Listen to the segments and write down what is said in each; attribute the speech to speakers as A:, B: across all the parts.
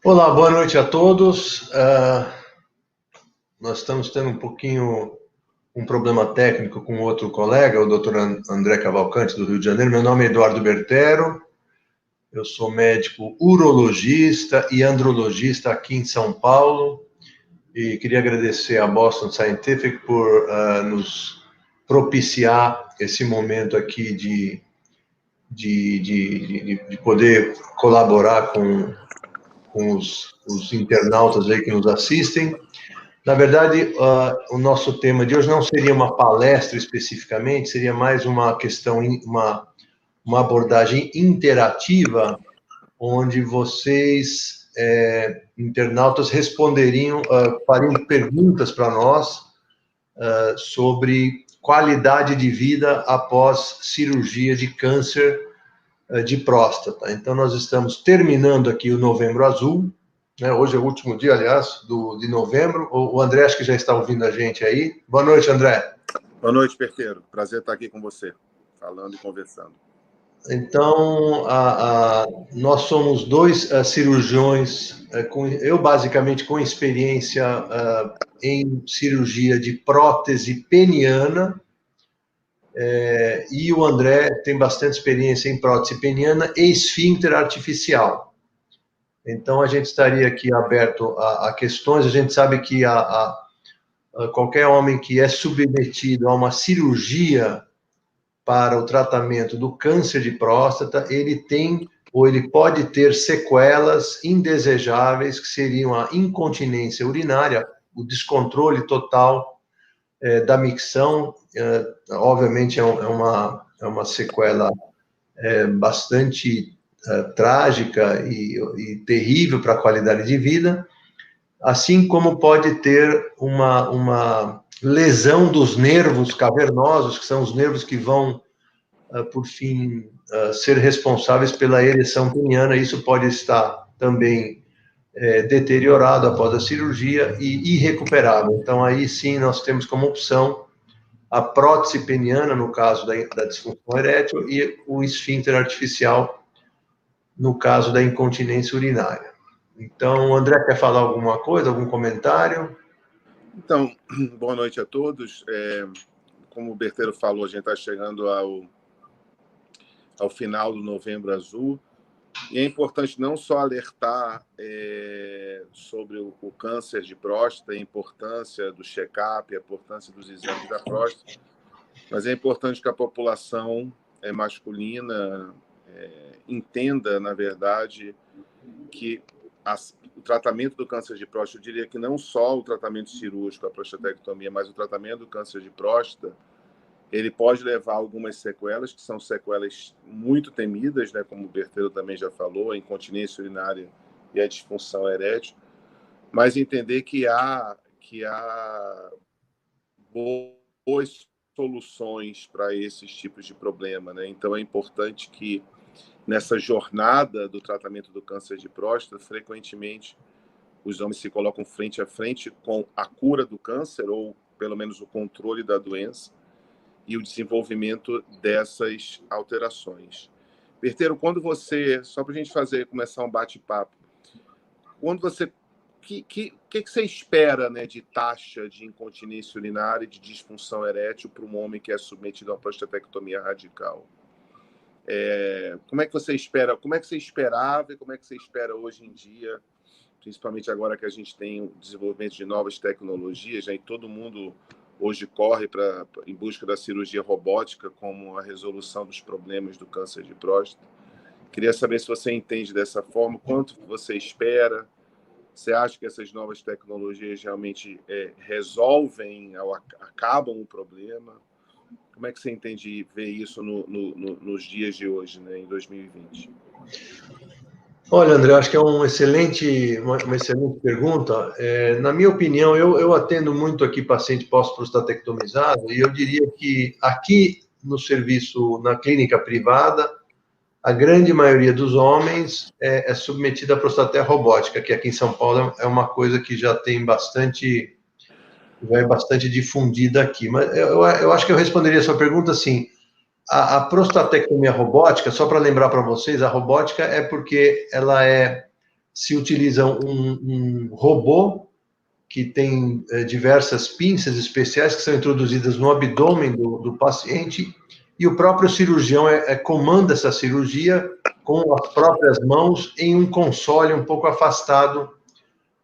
A: Olá, boa noite a todos. Nós estamos tendo um problema técnico com outro colega, o Dr. André Cavalcante, do Rio de Janeiro. Meu nome é Eduardo Bertero, eu sou médico urologista e andrologista aqui em São Paulo e queria agradecer à Boston Scientific por nos propiciar esse momento aqui de poder colaborar com os internautas aí que nos assistem. Na verdade, o nosso tema de hoje não seria uma palestra especificamente, seria mais uma questão, uma abordagem interativa, onde vocês, internautas, fariam perguntas para nós sobre qualidade de vida após cirurgia de câncer de próstata. Então, nós estamos terminando aqui o Novembro Azul, né? Hoje é o último dia, aliás, de novembro. O André, acho que já está ouvindo a gente aí. Boa noite, André.
B: Boa noite, Bertero. Prazer estar aqui com você, falando e conversando.
A: Então, nós somos dois cirurgiões, eu basicamente com experiência em cirurgia de prótese peniana, e o André tem bastante experiência em prótese peniana e esfíncter artificial. Então, a gente estaria aqui aberto a questões. A gente sabe que qualquer homem que é submetido a uma cirurgia para o tratamento do câncer de próstata, ele tem ou ele pode ter sequelas indesejáveis, que seriam a incontinência urinária, o descontrole total da micção. Obviamente é uma sequela bastante trágica e terrível para a qualidade de vida, assim como pode ter uma lesão dos nervos cavernosos, que são os nervos que vão, por fim, ser responsáveis pela ereção peniana. Isso pode estar também deteriorado após a cirurgia e irrecuperável. Então, aí sim, nós temos como opção a prótese peniana, no caso da disfunção erétil, e o esfíncter artificial, no caso da incontinência urinária. Então, o André quer falar alguma coisa, algum comentário?
B: Então, boa noite a todos. Como o Berteiro falou, a gente está chegando ao final do Novembro Azul, e é importante não só alertar sobre o câncer de próstata, a importância do check-up, a importância dos exames da próstata, mas é importante que a população masculina entenda, na verdade, que o tratamento do câncer de próstata, eu diria que não só o tratamento cirúrgico, a prostatectomia, mas o tratamento do câncer de próstata, ele pode levar a algumas sequelas, que são sequelas muito temidas, né, como o Berteiro também já falou, a incontinência urinária e a disfunção erétil, mas entender que há boas soluções para esses tipos de problema, né? Então é importante que nessa jornada do tratamento do câncer de próstata, frequentemente os homens se colocam frente a frente com a cura do câncer, ou pelo menos o controle da doença, e o desenvolvimento dessas alterações. Berteiro, quando você, só para a gente começar um bate-papo, quando você, o que você espera, né, de taxa de incontinência urinária e de disfunção erétil para um homem que é submetido a uma prostatectomia radical? Como é que você espera? Como é que você esperava e como é que você espera hoje em dia, principalmente agora que a gente tem o desenvolvimento de novas tecnologias, né, e todo mundo hoje corre em busca da cirurgia robótica como a resolução dos problemas do câncer de próstata? Queria saber se você entende dessa forma, quanto você espera, você acha que essas novas tecnologias realmente resolvem, acabam o problema? Como é que você entende e vê isso nos dias de hoje, né, em 2020?
A: Olha, André, acho que é uma excelente pergunta. Na minha opinião, eu atendo muito aqui paciente pós-prostatectomizado, e eu diria que aqui no serviço, na clínica privada, a grande maioria dos homens é submetida à prostatéia robótica, que aqui em São Paulo é uma coisa que já é bastante difundida aqui. Mas eu acho que eu responderia a sua pergunta assim: a prostatectomia robótica, só para lembrar para vocês, a robótica é porque se utiliza um robô que tem diversas pinças especiais que são introduzidas no abdômen do paciente, e o próprio cirurgião comanda essa cirurgia com as próprias mãos em um console um pouco afastado,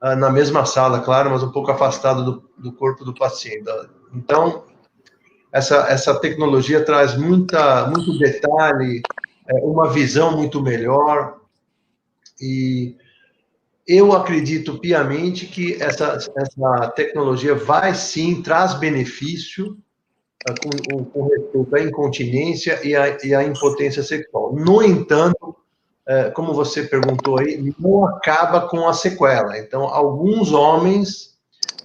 A: na mesma sala, claro, mas um pouco afastado do corpo do paciente. Então, essa tecnologia traz muito detalhe, uma visão muito melhor, e eu acredito piamente que essa tecnologia vai sim, traz benefício com respeito à incontinência e à impotência sexual. No entanto, como você perguntou aí, não acaba com a sequela. Então, alguns homens,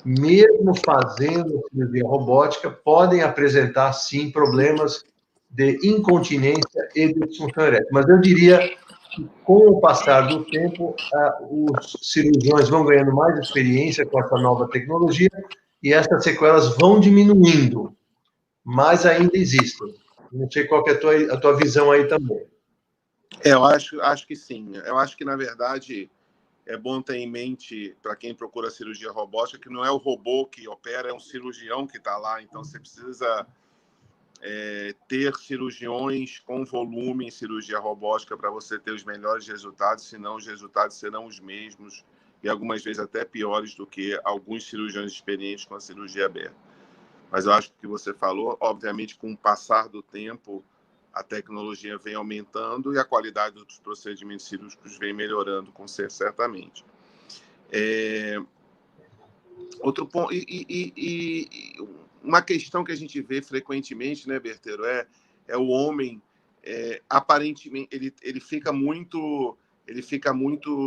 A: mesmo fazendo cirurgia robótica, podem apresentar, sim, problemas de incontinência e de disfunção erétil. Mas eu diria que, com o passar do tempo, os cirurgiões vão ganhando mais experiência com essa nova tecnologia e essas sequelas vão diminuindo, mas ainda existem. Não sei qual que é a tua visão aí também.
B: Eu acho que sim. Eu acho que, na verdade, é bom ter em mente, para quem procura cirurgia robótica, que não é o robô que opera, é um cirurgião que está lá. Então, você precisa ter cirurgiões com volume em cirurgia robótica para você ter os melhores resultados, senão os resultados serão os mesmos e algumas vezes até piores do que alguns cirurgiões experientes com a cirurgia aberta. Mas eu acho que o que você falou, obviamente, com o passar do tempo, a tecnologia vem aumentando e a qualidade dos procedimentos cirúrgicos vem melhorando, certamente. Outro ponto, uma questão que a gente vê frequentemente, né, Berteiro, é o homem, aparentemente, ele fica muito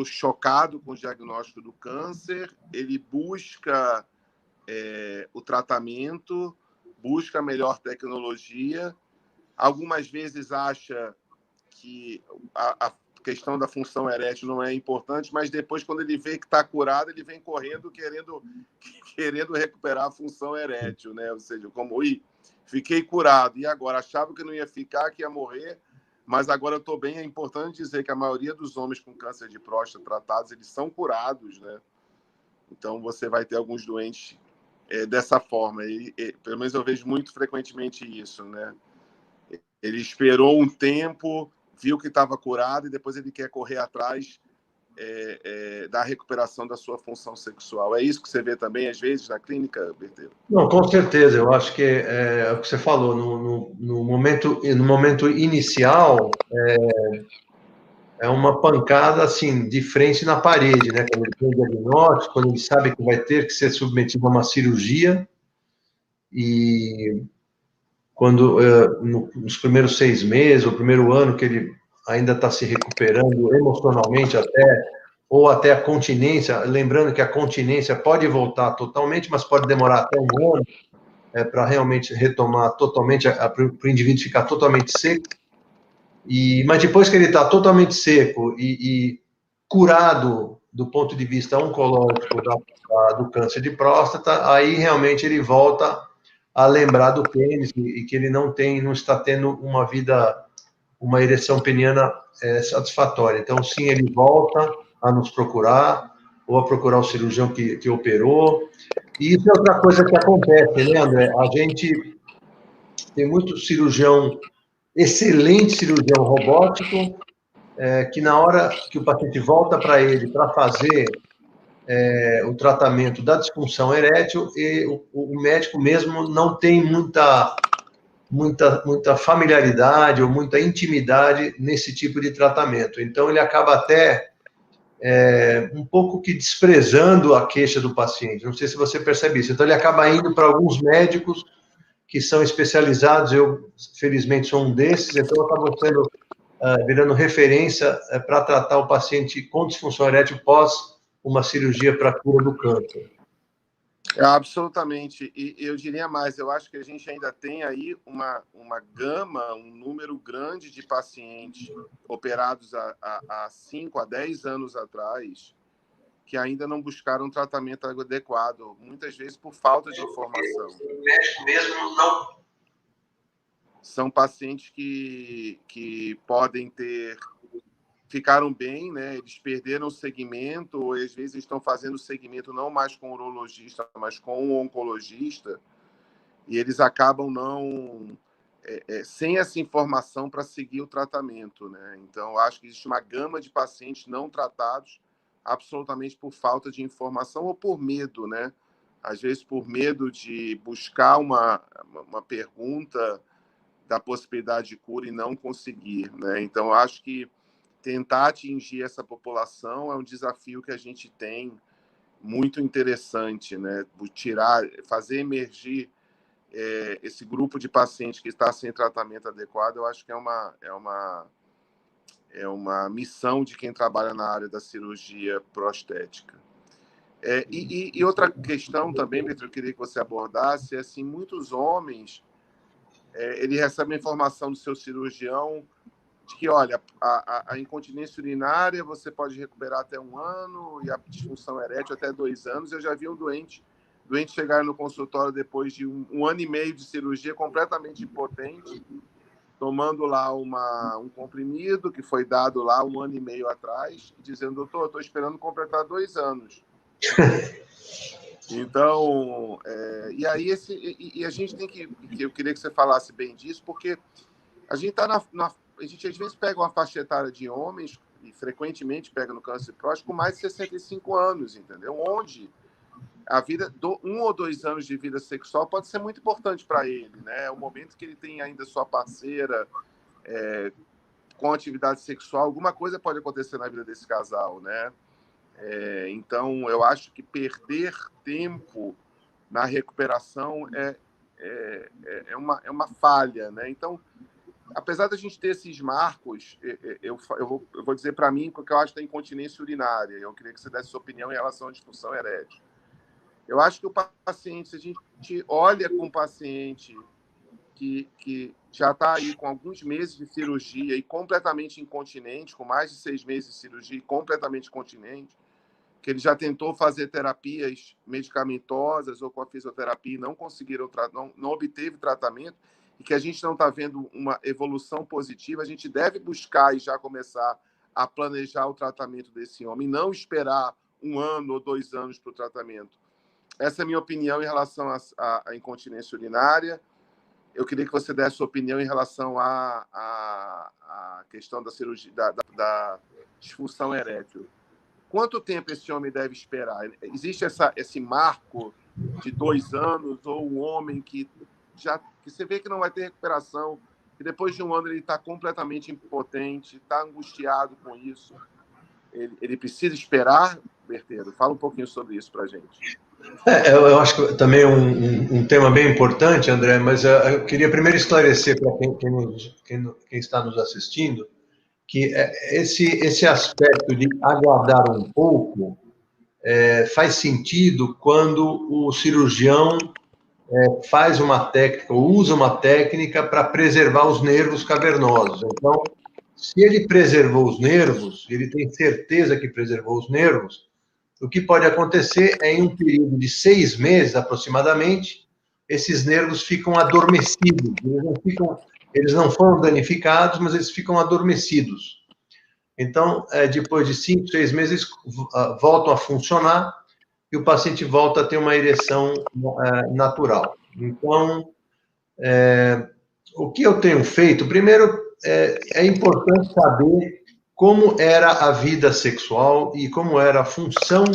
B: chocado com o diagnóstico do câncer, ele busca o tratamento, busca a melhor tecnologia, algumas vezes acha que a questão da função erétil não é importante, mas depois, quando ele vê que está curado, ele vem correndo querendo recuperar a função erétil, né? Ou seja, como, fiquei curado, e agora? Achava que não ia ficar, que ia morrer, mas agora eu estou bem. É importante dizer que a maioria dos homens com câncer de próstata tratados, eles são curados, né? Então, você vai ter alguns doentes dessa forma. Pelo menos eu vejo muito frequentemente isso, né? Ele esperou um tempo, viu que estava curado e depois ele quer correr atrás da recuperação da sua função sexual. É isso que você vê também, às vezes, na clínica, Berteiro?
A: Não, com certeza. Eu acho que é o que você falou. No momento inicial, é uma pancada assim, de frente na parede, né? Quando ele tem o diagnóstico, quando ele sabe que vai ter que ser submetido a uma cirurgia, e quando nos primeiros 6 meses, o primeiro ano que ele ainda está se recuperando emocionalmente ou até a continência, lembrando que a continência pode voltar totalmente, mas pode demorar até um ano para realmente retomar totalmente, para o indivíduo ficar totalmente seco. Mas depois que ele está totalmente seco e curado do ponto de vista oncológico do câncer de próstata, aí realmente ele volta a lembrar do pênis e que ele não está tendo uma ereção peniana satisfatória. Então, sim, ele volta a nos procurar ou a procurar o cirurgião que operou. E isso é outra coisa que acontece, né, André? A gente tem muito excelente cirurgião robótico, que na hora que o paciente volta para ele para fazer o tratamento da disfunção erétil, e o médico mesmo não tem muita familiaridade ou muita intimidade nesse tipo de tratamento. Então, ele acaba até um pouco que desprezando a queixa do paciente. Não sei se você percebe isso. Então, ele acaba indo para alguns médicos que são especializados. Eu, felizmente, sou um desses, então eu acabo virando referência para tratar o paciente com disfunção erétil pós uma cirurgia para cura do câncer.
B: Absolutamente. E eu diria mais, eu acho que a gente ainda tem aí uma gama, um número grande de pacientes operados há 5 a 10 anos atrás, que ainda não buscaram um tratamento adequado, muitas vezes por falta de informação.
A: O médico mesmo não...
B: São pacientes que podem ficaram bem, né? Eles perderam o segmento, ou às vezes estão fazendo o segmento não mais com o urologista, mas com o oncologista, e eles acabam sem essa informação para seguir o tratamento, né? Então, acho que existe uma gama de pacientes não tratados absolutamente por falta de informação ou por medo, né? Às vezes por medo de buscar uma pergunta da possibilidade de cura e não conseguir, né? Então, acho que tentar atingir essa população é um desafio que a gente tem muito interessante, né? Fazer emergir esse grupo de pacientes que está sem tratamento adequado, eu acho que é uma missão de quem trabalha na área da cirurgia prostética. E outra questão também, Pedro, eu queria que você abordasse, é assim, muitos homens ele recebe a informação do seu cirurgião de que, olha, a incontinência urinária você pode recuperar até 1 ano e a disfunção erétil até 2 anos. Eu já vi um doente chegar no consultório depois de um ano e meio de cirurgia completamente impotente, tomando lá um comprimido que foi dado lá 1 ano e meio atrás, dizendo, doutor, estou esperando completar 2 anos. Então, e aí a gente tem que... Eu queria que você falasse bem disso, porque a gente está a gente às vezes pega uma faixa etária de homens, e frequentemente pega no câncer de próstata, com mais de 65 anos, entendeu? Onde a vida, 1 ou 2 anos de vida sexual pode ser muito importante para ele, né? É o momento que ele tem ainda sua parceira com atividade sexual, alguma coisa pode acontecer na vida desse casal, né? Então, eu acho que perder tempo na recuperação é uma falha, né? Então, apesar da gente ter esses marcos, eu vou dizer para mim porque eu acho da incontinência urinária. Eu queria que você desse sua opinião em relação à disfunção erétil. Eu acho que o paciente, se a gente olha com um paciente que já está aí com alguns meses de cirurgia e completamente incontinente, com mais de 6 meses de cirurgia e completamente incontinente, que ele já tentou fazer terapias medicamentosas ou com a fisioterapia e não conseguiram, não obteve tratamento, e que a gente não está vendo uma evolução positiva, a gente deve buscar e já começar a planejar o tratamento desse homem, não esperar 1 ano ou 2 anos para o tratamento. Essa é a minha opinião em relação à incontinência urinária. Eu queria que você desse a sua opinião em relação à questão da cirurgia, da disfunção erétil. Quanto tempo esse homem deve esperar? Existe esse marco de 2 anos, ou um homem que você vê que não vai ter recuperação, que depois de 1 ano ele está completamente impotente, está angustiado com isso? Ele precisa esperar, Berteiro? Fala um pouquinho sobre isso para a gente.
A: Eu acho que também é um tema bem importante, André, mas eu queria primeiro esclarecer para quem está nos assistindo que esse aspecto de aguardar um pouco faz sentido quando o cirurgião faz uma técnica, ou usa uma técnica para preservar os nervos cavernosos. Então, se ele preservou os nervos, ele tem certeza que preservou os nervos, o que pode acontecer é, em um período de 6 meses, aproximadamente, esses nervos ficam adormecidos. Eles não foram danificados, mas eles ficam adormecidos. Então, depois de 5, 6 meses, voltam a funcionar e o paciente volta a ter uma ereção natural. Então, o que eu tenho feito? Primeiro, é importante saber como era a vida sexual e como era a função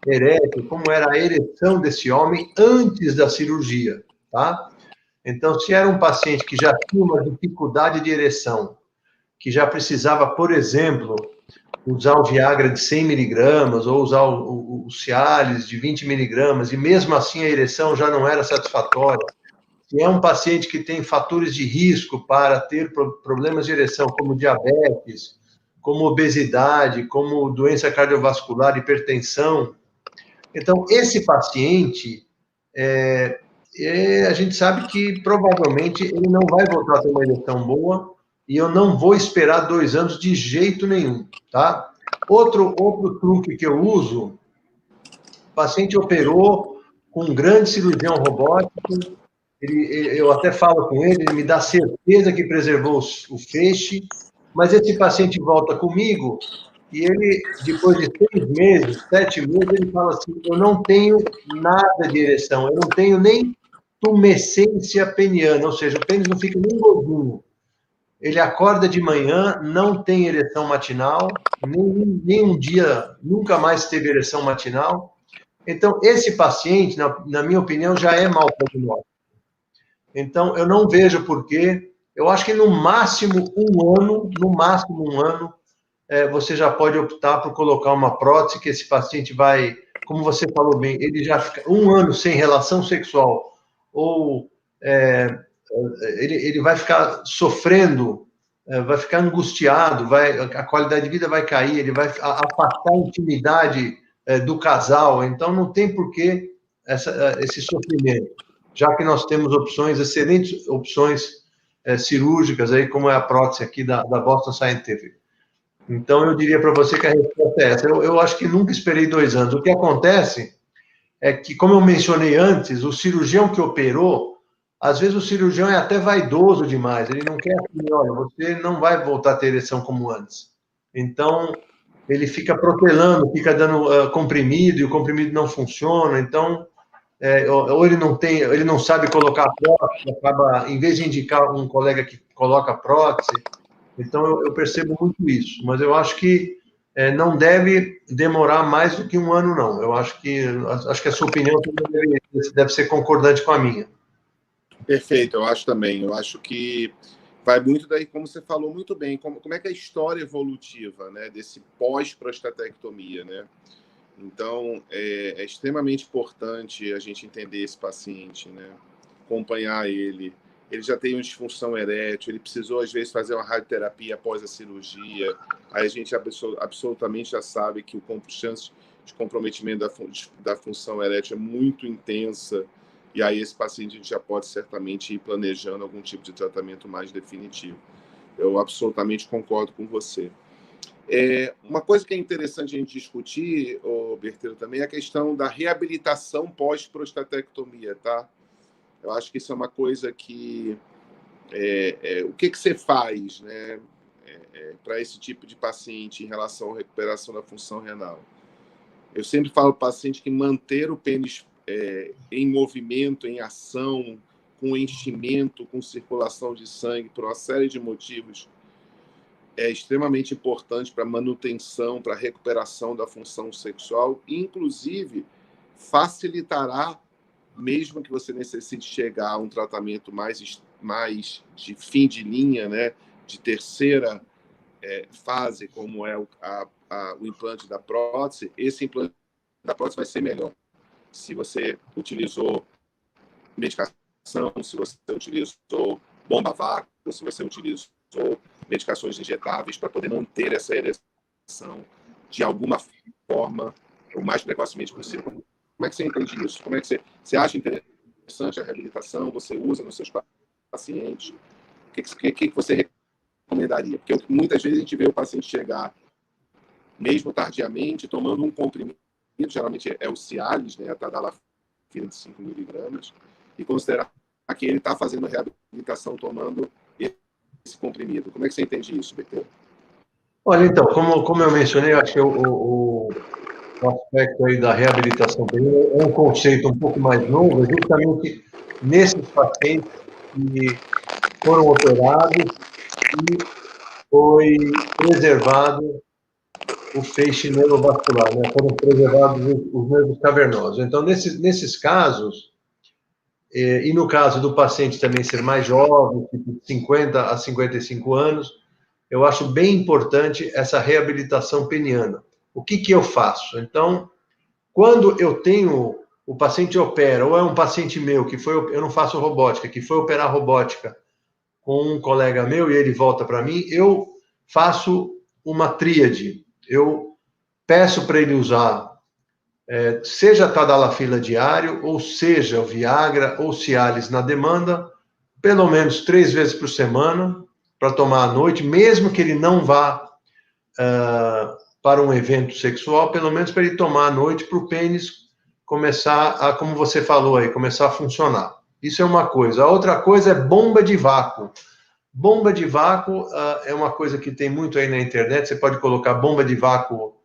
A: erétil, como era a ereção desse homem antes da cirurgia, tá? Então, se era um paciente que já tinha uma dificuldade de ereção, que já precisava, por exemplo, usar o Viagra de 100 miligramas ou usar o Cialis de 20 miligramas, e mesmo assim a ereção já não era satisfatória, se é um paciente que tem fatores de risco para ter problemas de ereção, como diabetes, como obesidade, como doença cardiovascular, hipertensão. Então, esse paciente, a gente sabe que provavelmente ele não vai voltar a ter uma ereção boa, e eu não vou esperar 2 anos de jeito nenhum, tá? Outro truque que eu uso, o paciente operou com um grande cirurgião robótico, eu até falo com ele, ele me dá certeza que preservou o feixe, mas esse paciente volta comigo e ele, depois de 6 meses, 7 meses, ele fala assim, eu não tenho nada de ereção, eu não tenho nem tumescência peniana, ou seja, o pênis não fica nem gordinho. Ele acorda de manhã, não tem ereção matinal, nem um dia, nunca mais teve ereção matinal. Então, esse paciente, na minha opinião, já é mau prognóstico. Então, eu não vejo porquê. Eu acho que no máximo um ano, você já pode optar por colocar uma prótese, que esse paciente vai, como você falou bem, ele já fica 1 ano sem relação sexual, ou ele vai ficar sofrendo, vai ficar angustiado, a qualidade de vida vai cair, ele vai afastar a intimidade do casal. Então, não tem porquê esse sofrimento, já que nós temos excelentes opções cirúrgicas, aí, como é a prótese aqui da Boston Scientific. Então, eu diria para você que a resposta é essa. Eu acho que nunca esperei 2 anos. O que acontece é que, como eu mencionei antes, o cirurgião que operou às vezes o cirurgião é até vaidoso demais, ele não quer assim, olha, você não vai voltar a ter ereção como antes. Então, ele fica protelando, fica dando comprimido, e o comprimido não funciona, então, ou ele não sabe colocar a prótese, acaba, em vez de indicar um colega que coloca a prótese, então eu percebo muito isso, mas eu acho que não deve demorar mais do que um ano, não. Eu acho que a sua opinião deve ser concordante com a minha.
B: Perfeito, eu acho também. Eu acho que vai muito daí, como você falou muito bem, como é que é a história evolutiva, né, desse pós-prostatectomia, né? Então, é extremamente importante a gente entender esse paciente, né? Acompanhar ele. Ele já tem uma disfunção erétil, ele precisou, às vezes, fazer uma radioterapia após a cirurgia. Aí a gente absolutamente já sabe que a chance de comprometimento da função erétil é muito intensa. E aí esse paciente a gente já pode certamente ir planejando algum tipo de tratamento mais definitivo. Eu absolutamente concordo com você. Uma coisa que é interessante a gente discutir, Berteiro, também é a questão da reabilitação pós-prostatectomia, tá? Eu acho que isso é uma coisa que... o que você faz, né, para esse tipo de paciente em relação à recuperação da função renal? Eu sempre falo para o paciente que manter o pênis em movimento, em ação, com enchimento, com circulação de sangue, por uma série de motivos, é extremamente importante para a manutenção, para a recuperação da função sexual, e, inclusive, facilitará, mesmo que você necessite chegar a um tratamento mais de fim de linha, né, de terceira fase, como é o implante da prótese, esse implante da prótese vai ser melhor. Se você utilizou medicação, se você utilizou bomba a vácuo, se você utilizou medicações injetáveis para poder manter essa ereção de alguma forma o mais precocemente possível. Como é que você entende isso? Como é que você acha interessante a reabilitação? Você usa nos seus pacientes? O que você recomendaria? Porque muitas vezes a gente vê o paciente chegar, mesmo tardiamente, tomando um comprimido, geralmente é o Cialis, né, a tadalafila de 5 miligramas, e considerar que ele está fazendo a reabilitação tomando esse comprimido. Como é que você entende isso, Berteiro?
A: Olha, então, como eu mencionei, eu acho que o aspecto aí da reabilitação é um conceito um pouco mais novo, justamente nesses pacientes que foram operados e foi preservado o feixe neurovascular, né? Foram preservados os nervos cavernosos. Então, nesses casos, e no caso do paciente também ser mais jovem, tipo de 50 a 55 anos, eu acho bem importante essa reabilitação peniana. O que eu faço? Então, quando eu tenho, o paciente opera, ou é um paciente meu, eu não faço robótica, que foi operar robótica com um colega meu e ele volta para mim, eu faço uma tríade. Eu peço para ele usar, seja tadalafila diário, ou seja o Viagra ou Cialis na demanda, pelo menos 3 vezes por semana, para tomar à noite, mesmo que ele não vá para um evento sexual, pelo menos para ele tomar à noite, para o pênis começar a, como você falou aí, começar a funcionar. Isso é uma coisa. A outra coisa é bomba de vácuo. Bomba de vácuo é uma coisa que tem muito aí na internet, você pode colocar bomba de vácuo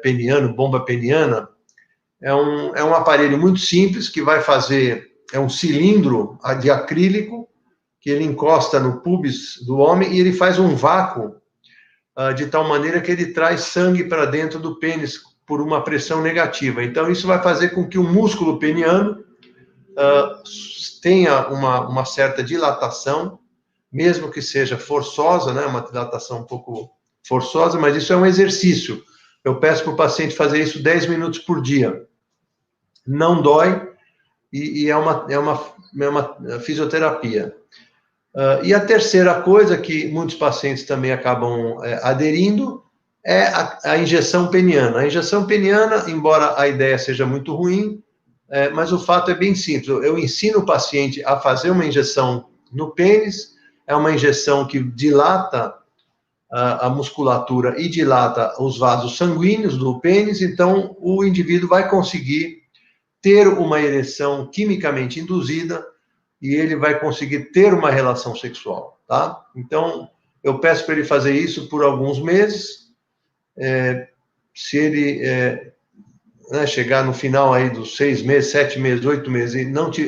A: peniano, bomba peniana. É um aparelho muito simples que vai fazer, é um cilindro de acrílico que ele encosta no pubis do homem e ele faz um vácuo de tal maneira que ele traz sangue para dentro do pênis por uma pressão negativa. Então, isso vai fazer com que o músculo peniano tenha uma certa dilatação, mesmo que seja forçosa, né? Uma dilatação um pouco forçosa, mas isso é um exercício. Eu peço para o paciente fazer isso 10 minutos por dia. Não dói e é uma fisioterapia. E a terceira coisa que muitos pacientes também acabam aderindo é a injeção peniana. A injeção peniana, embora a ideia seja muito ruim, mas o fato é bem simples. Eu ensino o paciente a fazer uma injeção no pênis, é uma injeção que dilata a musculatura e dilata os vasos sanguíneos do pênis, então o indivíduo vai conseguir ter uma ereção quimicamente induzida e ele vai conseguir ter uma relação sexual, tá? Então, eu peço para ele fazer isso por alguns meses. Se ele chegar no final aí dos 6 meses, 7 meses, 8 meses, e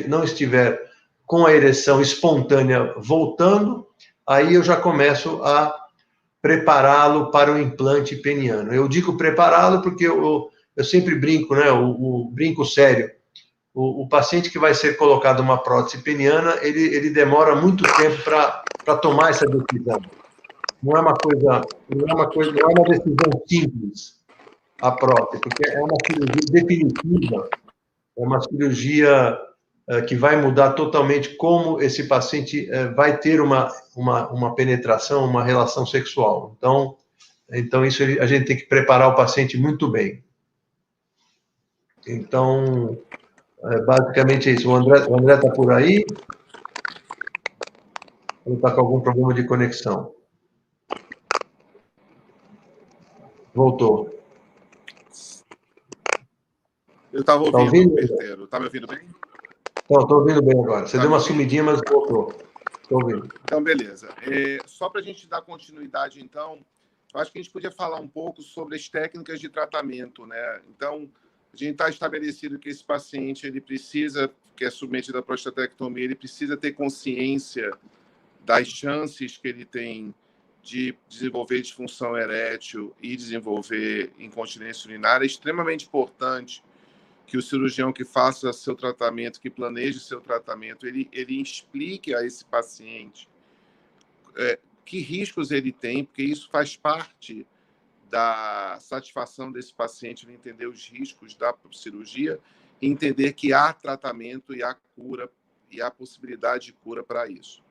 A: não estiver com a ereção espontânea voltando, aí eu já começo a prepará-lo para o implante peniano. Eu digo prepará-lo porque eu sempre brinco, né? Brinco sério. O paciente que vai ser colocado uma prótese peniana, ele demora muito tempo para tomar essa decisão. Não é uma decisão simples a prótese, porque é uma cirurgia definitiva, é uma cirurgia que vai mudar totalmente como esse paciente vai ter uma penetração, uma relação sexual. Então isso a gente tem que preparar o paciente muito bem. Então, basicamente é isso. O André está por aí? Ele está com algum problema de conexão? Voltou.
B: Eu estava ouvindo, Berteiro. Está me ouvindo bem?
A: Estou ouvindo bem agora. Você deu uma sumidinha, mas voltou. Estou ouvindo.
B: Então, beleza. Só para a gente dar continuidade, então, eu acho que a gente podia falar um pouco sobre as técnicas de tratamento, né? Então, a gente está estabelecido que esse paciente, ele precisa, que é submetido à prostatectomia, ele precisa ter consciência das chances que ele tem de desenvolver disfunção erétil e desenvolver incontinência urinária. É extremamente importante que o cirurgião que faça seu tratamento, que planeje seu tratamento, ele explique a esse paciente que riscos ele tem, porque isso faz parte da satisfação desse paciente de entender os riscos da cirurgia e entender que há tratamento e há cura e há possibilidade de cura para isso.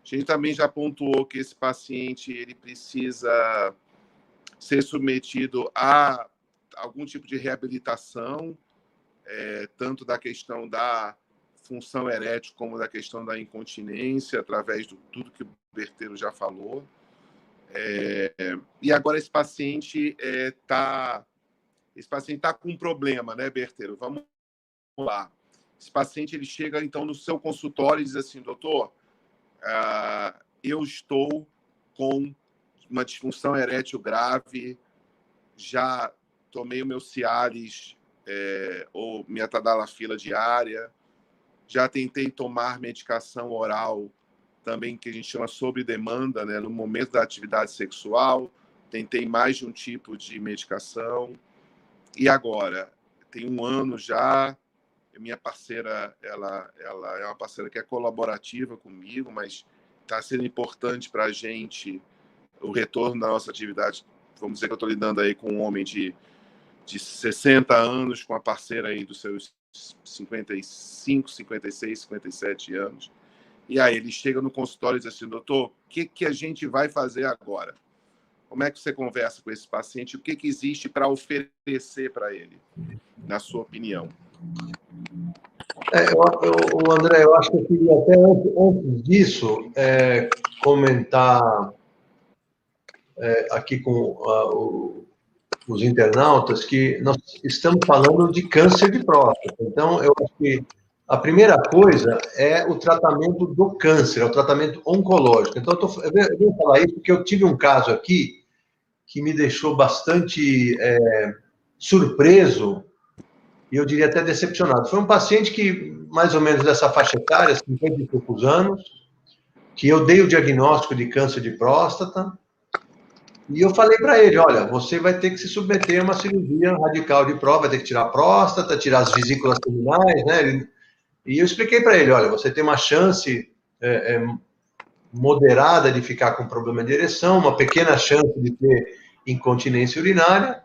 B: A gente também já pontuou que esse paciente ele precisa ser submetido a algum tipo de reabilitação, tanto da questão da função erétil como da questão da incontinência, através de tudo que o Berteiro já falou. E agora esse paciente está com um problema, né, Berteiro? Vamos lá. Esse paciente ele chega, então, no seu consultório e diz assim, doutor, eu estou com uma disfunção erétil grave, já tomei o meu Cialis ou minha tadalafila diária, já tentei tomar medicação oral também, que a gente chama sob demanda, né, no momento da atividade sexual, tentei mais de um tipo de medicação, e agora, tem 1 ano já, minha parceira, ela é uma parceira que é colaborativa comigo, mas está sendo importante para a gente o retorno da nossa atividade. Vamos dizer que eu estou lidando aí com um homem de 60 anos, com a parceira aí dos seus 55, 56, 57 anos. E aí ele chega no consultório e diz assim, doutor, o que a gente vai fazer agora? Como é que você conversa com esse paciente? O que existe para oferecer para ele, na sua opinião?
A: André, eu acho que eu queria até antes disso comentar aqui com os internautas que nós estamos falando de câncer de próstata. Então, eu acho que a primeira coisa é o tratamento do câncer, é o tratamento oncológico. Então, eu vou falar isso porque eu tive um caso aqui que me deixou bastante surpreso e eu diria até decepcionado. Foi um paciente que, mais ou menos dessa faixa etária, 50 e poucos anos, que eu dei o diagnóstico de câncer de próstata, e eu falei para ele, olha, você vai ter que se submeter a uma cirurgia radical de próstata, vai ter que tirar a próstata, tirar as vesículas seminais, né? E eu expliquei para ele, olha, você tem uma chance moderada de ficar com problema de ereção, uma pequena chance de ter incontinência urinária,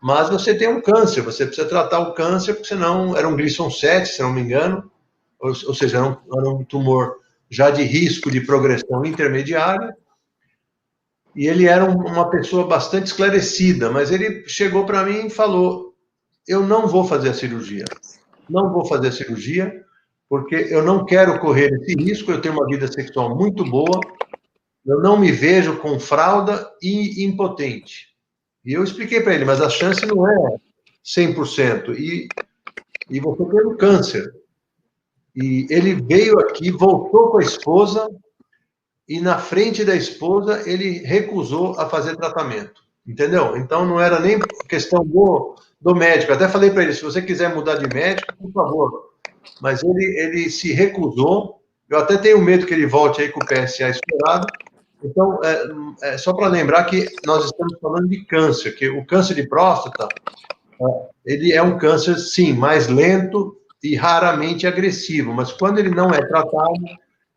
A: mas você tem um câncer, você precisa tratar o câncer, porque senão era um Gleason 7, se não me engano, ou seja, era um tumor já de risco de progressão intermediária, e ele era uma pessoa bastante esclarecida, mas ele chegou para mim e falou, eu não vou fazer a cirurgia, porque eu não quero correr esse risco, eu tenho uma vida sexual muito boa, eu não me vejo com fralda e impotente. E eu expliquei para ele, mas a chance não é 100%, e você tem um câncer. E ele veio aqui, voltou com a esposa, e na frente da esposa ele recusou a fazer tratamento, entendeu? Então não era nem questão do médico. Até falei para ele, se você quiser mudar de médico, por favor. Mas ele se recusou. Eu até tenho medo que ele volte aí com o PSA estourado. Então, só para lembrar que nós estamos falando de câncer, que o câncer de próstata, ele é um câncer, sim, mais lento e raramente agressivo, mas quando ele não é tratado,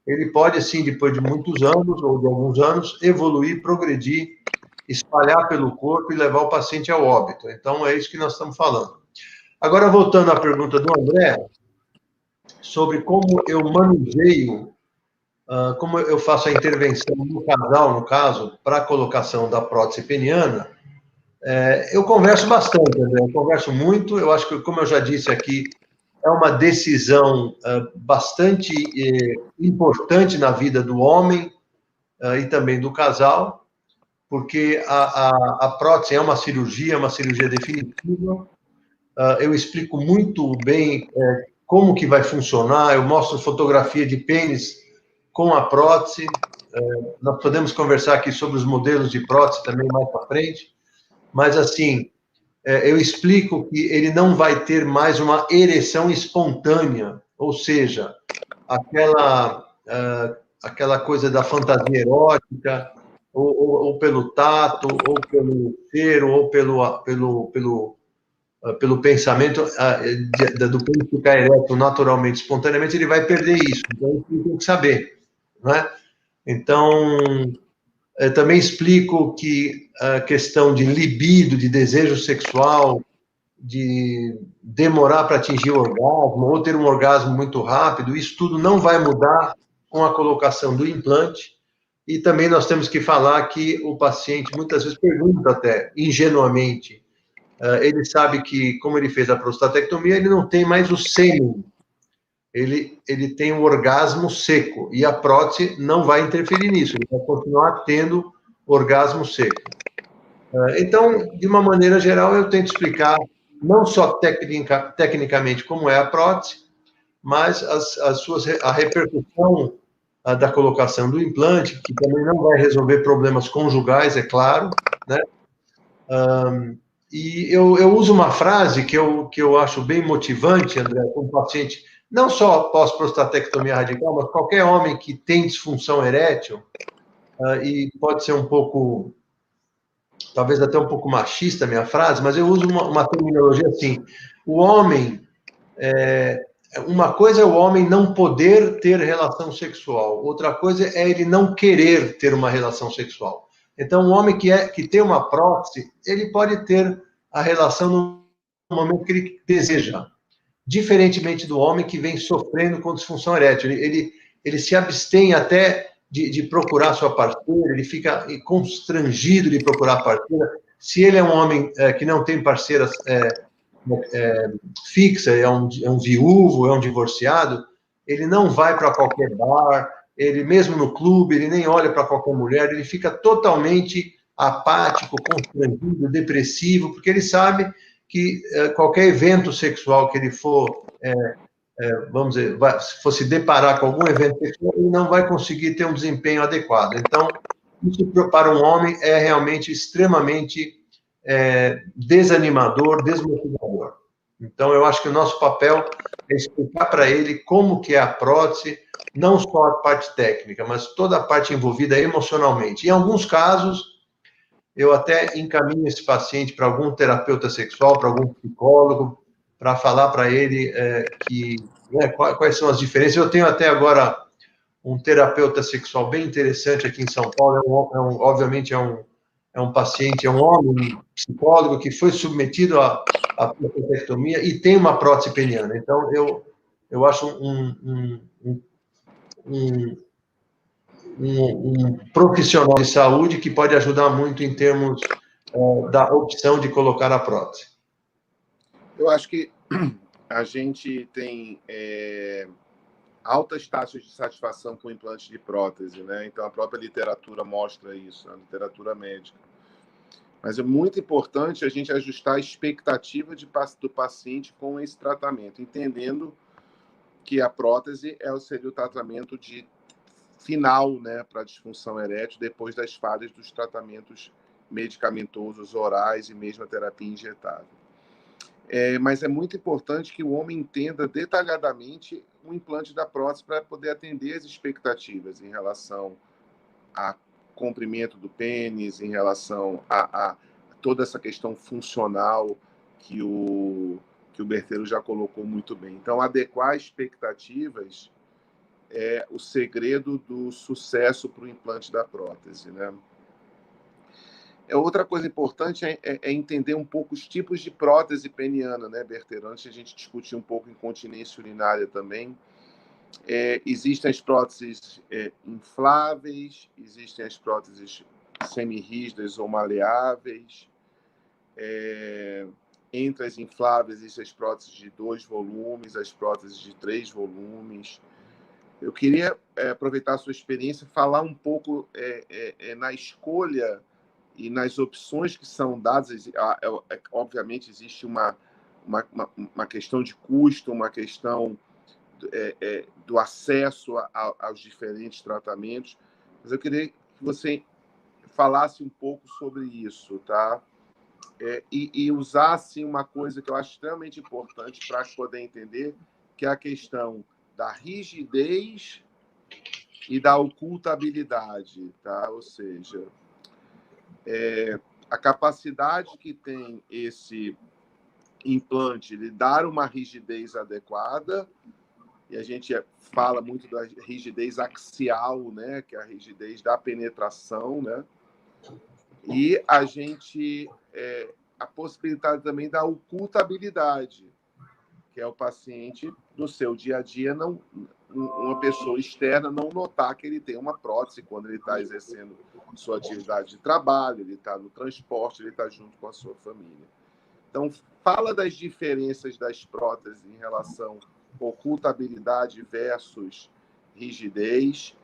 A: ele pode, sim, depois de muitos anos ou de alguns anos, evoluir, progredir, espalhar pelo corpo e levar o paciente ao óbito. Então, é isso que nós estamos falando. Agora, voltando à pergunta do André, sobre como eu manuseio, como eu faço a intervenção no casal, no caso, para a colocação da prótese peniana, eu converso bastante, André, eu converso muito, eu acho que, como eu já disse aqui, é uma decisão bastante importante na vida do homem e também do casal, porque a prótese é uma cirurgia definitiva. Eu explico muito bem como que vai funcionar, eu mostro fotografia de pênis com a prótese. Nós podemos conversar aqui sobre os modelos de prótese também mais para frente, mas assim, eu explico que ele não vai ter mais uma ereção espontânea, ou seja, aquela coisa da fantasia erótica, ou pelo tato, ou pelo cheiro, ou pelo pensamento do pênis ficar ereto naturalmente, espontaneamente, ele vai perder isso. Então, ele tem que saber, não é? Então, eu também explico que a questão de libido, de desejo sexual, de demorar para atingir o orgasmo, ou ter um orgasmo muito rápido, isso tudo não vai mudar com a colocação do implante. E também nós temos que falar que o paciente muitas vezes pergunta até, ingenuamente, ele sabe que, como ele fez a prostatectomia, ele não tem mais o sêmen, ele tem um orgasmo seco, e a prótese não vai interferir nisso, ele vai continuar tendo orgasmo seco. Então, de uma maneira geral, eu tento explicar não só tecnicamente como é a prótese, mas a repercussão da colocação do implante, que também não vai resolver problemas conjugais, é claro, né? E eu uso uma frase que eu acho bem motivante, André, com o paciente, não só após prostatectomia radical, mas qualquer homem que tem disfunção erétil, e pode ser um pouco, talvez até um pouco machista a minha frase, mas eu uso uma terminologia assim, o homem, uma coisa é o homem não poder ter relação sexual, outra coisa é ele não querer ter uma relação sexual. Então, o homem que tem uma prótese, ele pode ter a relação no momento que ele deseja, diferentemente do homem que vem sofrendo com disfunção erétil. Ele se abstém até de procurar sua parceira, ele fica constrangido de procurar a parceira. Se ele é um homem que não tem parceiras fixa, é um viúvo, é um divorciado, ele não vai para qualquer bar, ele mesmo no clube, ele nem olha para qualquer mulher, ele fica totalmente apático, constrangido, depressivo, porque ele sabe que qualquer evento sexual que ele for, vamos dizer, se fosse deparar com algum evento sexual, ele não vai conseguir ter um desempenho adequado. Então, isso para um homem é realmente extremamente desanimador, desmotivador. Então, eu acho que o nosso papel é explicar para ele como que é a prótese, não só a parte técnica, mas toda a parte envolvida emocionalmente. Em alguns casos, eu até encaminho esse paciente para algum terapeuta sexual, para algum psicólogo, para falar para ele quais são as diferenças. Eu tenho até agora um terapeuta sexual bem interessante aqui em São Paulo, obviamente é um paciente, é um homem, um psicólogo que foi submetido à prostatectomia e tem uma prótese peniana. Então, eu acho um profissional de saúde que pode ajudar muito em termos da opção de colocar a prótese.
B: Eu acho que a gente tem altas taxas de satisfação com implantes de prótese, né? Então, a própria literatura mostra isso, a literatura médica. Mas é muito importante a gente ajustar a expectativa do paciente com esse tratamento, entendendo que a prótese seria o tratamento final, né, para a disfunção erétil, depois das falhas dos tratamentos medicamentosos orais e mesmo a terapia injetável. Mas é muito importante que o homem entenda detalhadamente o implante da prótese para poder atender as expectativas em relação a comprimento do pênis, em relação a toda essa questão funcional que o Berteiro já colocou muito bem. Então, adequar expectativas é o segredo do sucesso para o implante da prótese, né? Outra coisa importante é entender um pouco os tipos de prótese peniana, né, Berteiro? Antes a gente discutir um pouco incontinência urinária também. Existem as próteses infláveis, existem as próteses semirrígidas ou maleáveis. Entre as infláveis existem as próteses de 2 volumes, as próteses de 3 volumes. Eu queria aproveitar a sua experiência e falar um pouco na escolha e nas opções que são dadas. Obviamente existe uma questão de custo, uma questão do acesso aos diferentes tratamentos, mas eu queria que você falasse um pouco sobre isso, tá? E usasse uma coisa que eu acho extremamente importante para poder entender, que é a questão da rigidez e da ocultabilidade, tá? Ou seja, a capacidade que tem esse implante de dar uma rigidez adequada, e a gente fala muito da rigidez axial, né, que é a rigidez da penetração, né, e a possibilidade também da ocultabilidade, que é o paciente, no seu dia a dia, uma pessoa externa não notar que ele tem uma prótese quando ele está exercendo sua atividade de trabalho, ele está no transporte, ele está junto com a sua família. Então, fala das diferenças das próteses em relação à ocultabilidade versus rigidez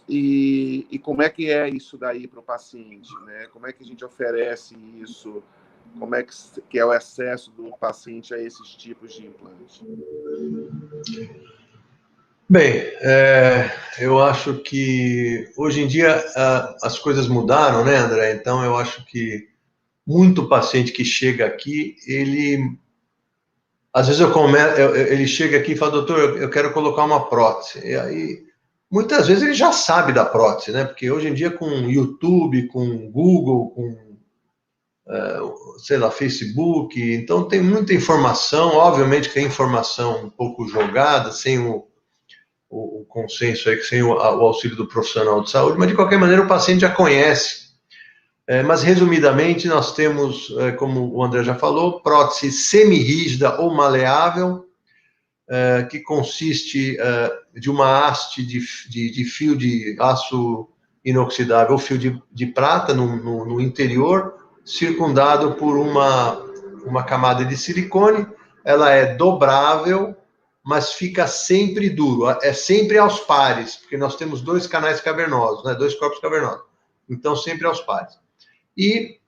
B: e como é que é isso daí para o paciente, né? Como é que a gente oferece isso? Como é que é o acesso do paciente a esses tipos de implante?
A: Bem, eu acho que hoje em dia as coisas mudaram, né, André? Então eu acho que muito paciente que chega aqui, às vezes ele chega aqui e fala, doutor, eu quero colocar uma prótese. E aí, muitas vezes ele já sabe da prótese, né? Porque hoje em dia com YouTube, com Google, com sei lá, Facebook, então tem muita informação, obviamente que é informação um pouco jogada, sem o consenso aí, sem o auxílio do profissional de saúde, mas de qualquer maneira o paciente já conhece. Mas resumidamente nós temos, como o André já falou, prótese semirrígida ou maleável, que consiste de uma haste de fio de aço inoxidável ou fio de prata no interior, circundado por uma camada de silicone. Ela é dobrável, mas fica sempre duro, é sempre aos pares, porque nós temos 2 canais cavernosos, né, 2 corpos cavernosos, então sempre aos pares. E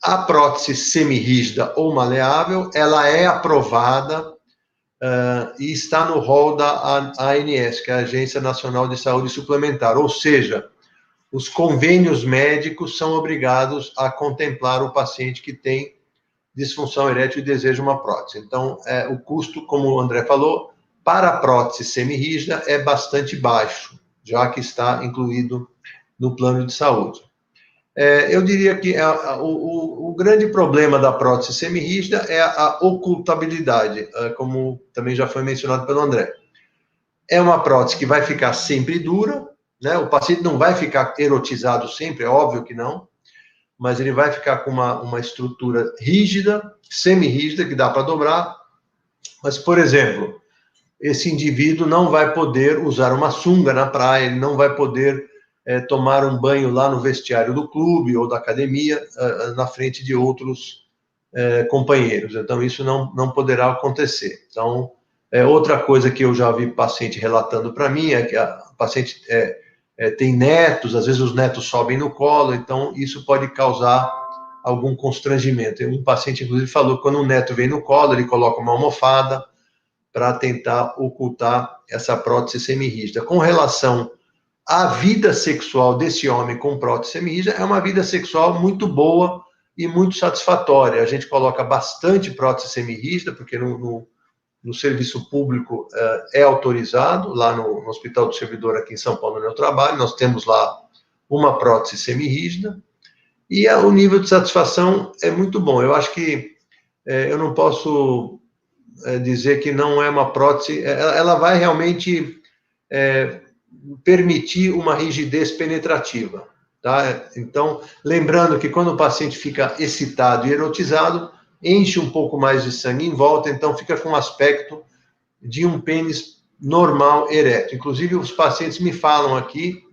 A: a prótese semirrígida ou maleável, ela é aprovada e está no rol da ANS, que é a Agência Nacional de Saúde Suplementar, ou seja, os convênios médicos são obrigados a contemplar o paciente que tem disfunção erétil e deseja uma prótese. Então, o custo, como o André falou, para a prótese semirrígida é bastante baixo, já que está incluído no plano de saúde. Eu diria que o grande problema da prótese semirrígida é a ocultabilidade, como também já foi mencionado pelo André. É uma prótese que vai ficar sempre dura, né? O paciente não vai ficar erotizado sempre, é óbvio que não, mas ele vai ficar com uma estrutura rígida, semirrígida, que dá para dobrar. Mas, por exemplo, esse indivíduo não vai poder usar uma sunga na praia, ele não vai poder tomar um banho lá no vestiário do clube ou da academia, na frente de outros companheiros. Então, isso não poderá acontecer. Então, outra coisa que eu já vi paciente relatando para mim é que a paciente tem netos, às vezes os netos sobem no colo, então isso pode causar algum constrangimento. Um paciente, inclusive, falou que quando um neto vem no colo, ele coloca uma almofada para tentar ocultar essa prótese semirrígida. Com relação à vida sexual desse homem com prótese semirrígida, é uma vida sexual muito boa e muito satisfatória. A gente coloca bastante prótese semirrígida, porque no serviço público é autorizado, lá no Hospital do Servidor, aqui em São Paulo, onde eu trabalho, nós temos lá uma prótese semirrígida, e o nível de satisfação é muito bom. Eu acho que eu não posso dizer que não é uma prótese, ela vai realmente permitir uma rigidez penetrativa, tá? Então, lembrando que quando o paciente fica excitado e erotizado, enche um pouco mais de sangue em volta, então fica com um aspecto de um pênis normal ereto. Inclusive, os pacientes me falam aqui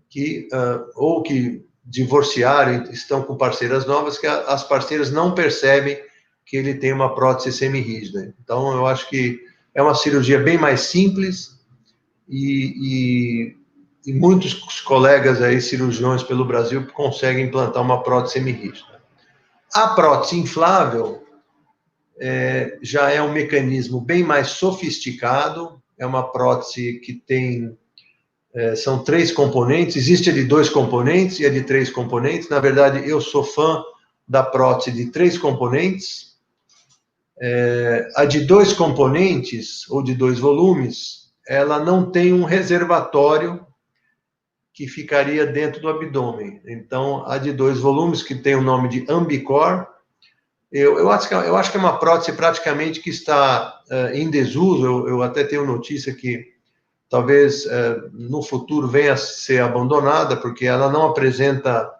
A: que, ou que divorciaram e estão com parceiras novas, que as parceiras não percebem que ele tem uma prótese semirrígida. Então, eu acho que é uma cirurgia bem mais simples e muitos colegas aí, cirurgiões pelo Brasil, conseguem implantar uma prótese semirrígida. A prótese inflável já é um mecanismo bem mais sofisticado, é uma prótese que tem, são 3 componentes, existe a de 2 componentes e a de 3 componentes. Na verdade, eu sou fã da prótese de 3 componentes. A de 2 componentes, ou de 2 volumes, ela não tem um reservatório que ficaria dentro do abdômen. Então, a de 2 volumes, que tem o nome de Ambicor, eu acho que é uma prótese praticamente que está em desuso. Eu até tenho notícia que talvez no futuro venha a ser abandonada, porque ela não apresenta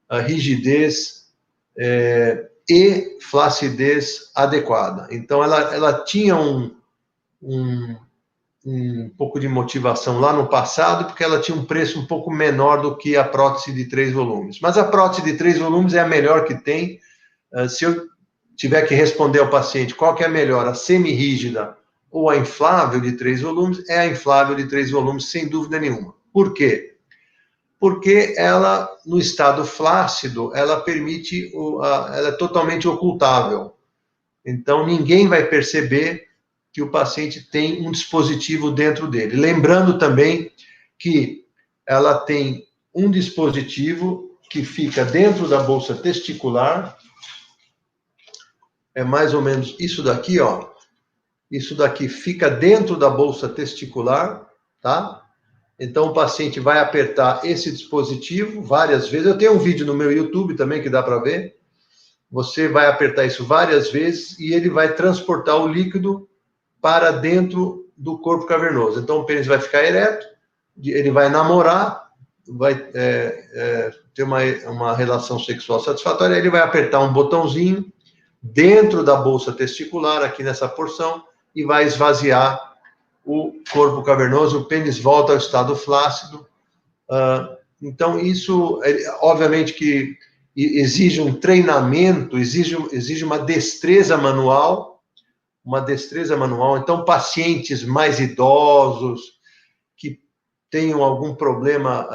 A: a rigidez e flacidez adequada. Então, ela tinha um pouco de motivação lá no passado, porque ela tinha um preço um pouco menor do que a prótese de 3 volumes. Mas a prótese de 3 volumes é a melhor que tem. Se eu tiver que responder ao paciente qual que é a melhor, a semirrígida ou a inflável de 3 volumes, é a inflável de 3 volumes, sem dúvida nenhuma. Por quê? Porque ela, no estado flácido, ela permite, ela é totalmente ocultável. Então, ninguém vai perceber que o paciente tem um dispositivo dentro dele. Lembrando também que ela tem um dispositivo que fica dentro da bolsa testicular. É mais ou menos isso daqui, ó. Isso daqui fica dentro da bolsa testicular, tá? Então, o paciente vai apertar esse dispositivo várias vezes. Eu tenho um vídeo no meu YouTube também que dá para ver. Você vai apertar isso várias vezes e ele vai transportar o líquido para dentro do corpo cavernoso. Então, o pênis vai ficar ereto, ele vai namorar, vai ter uma relação sexual satisfatória, ele vai apertar um botãozinho dentro da bolsa testicular, aqui nessa porção, e vai esvaziar o corpo cavernoso, o pênis volta ao estado flácido. Então, isso, obviamente que exige um treinamento, exige uma destreza manual, Então, pacientes mais idosos, que tenham algum problema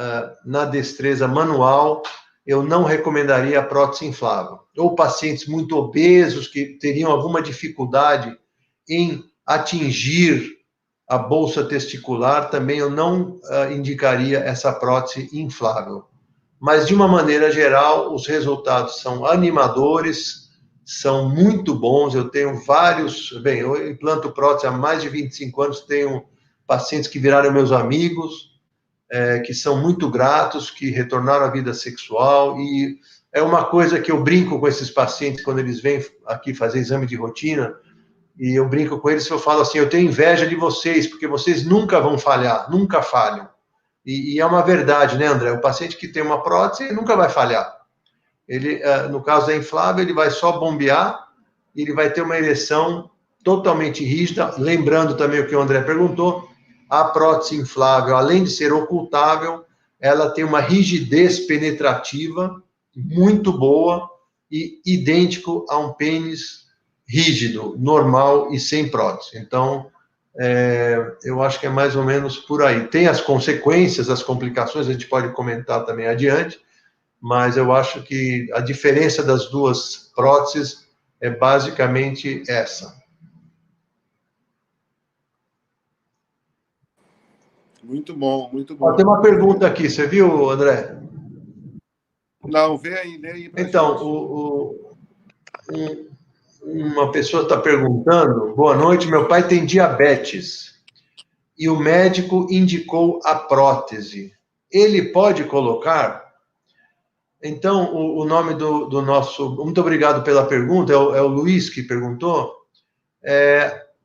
A: na destreza manual, eu não recomendaria a prótese inflável. Ou pacientes muito obesos, que teriam alguma dificuldade em atingir a bolsa testicular, também eu não indicaria essa prótese inflável. Mas, de uma maneira geral, os resultados são animadores, são muito bons. Eu tenho vários... Bem, eu implanto prótese há mais de 25 anos, tenho pacientes que viraram meus amigos, que são muito gratos, que retornaram à vida sexual, e é uma coisa que eu brinco com esses pacientes quando eles vêm aqui fazer exame de rotina, e eu brinco com eles, eu falo assim, eu tenho inveja de vocês, porque vocês nunca vão falhar, nunca falham. E é uma verdade, né, André? O paciente que tem uma prótese, ele nunca vai falhar. Ele, no caso da inflável, ele vai só bombear, e ele vai ter uma ereção totalmente rígida. Lembrando também o que o André perguntou, a prótese inflável, além de ser ocultável, ela tem uma rigidez penetrativa muito boa e idêntico a um pênis rígido, normal e sem prótese. Então, eu acho que é mais ou menos por aí. Tem as consequências, as complicações, a gente pode comentar também adiante, mas eu acho que a diferença das duas próteses é basicamente essa.
B: Muito bom, muito
A: Ó,
B: bom.
A: tem uma pergunta aqui, você viu, André?
B: Não, lê aí para
A: Então,
B: gente.
A: uma pessoa está perguntando: boa noite, meu pai tem diabetes e o médico indicou a prótese. Ele pode colocar? Então, o nome do nosso. Muito obrigado pela pergunta, é o Luiz que perguntou.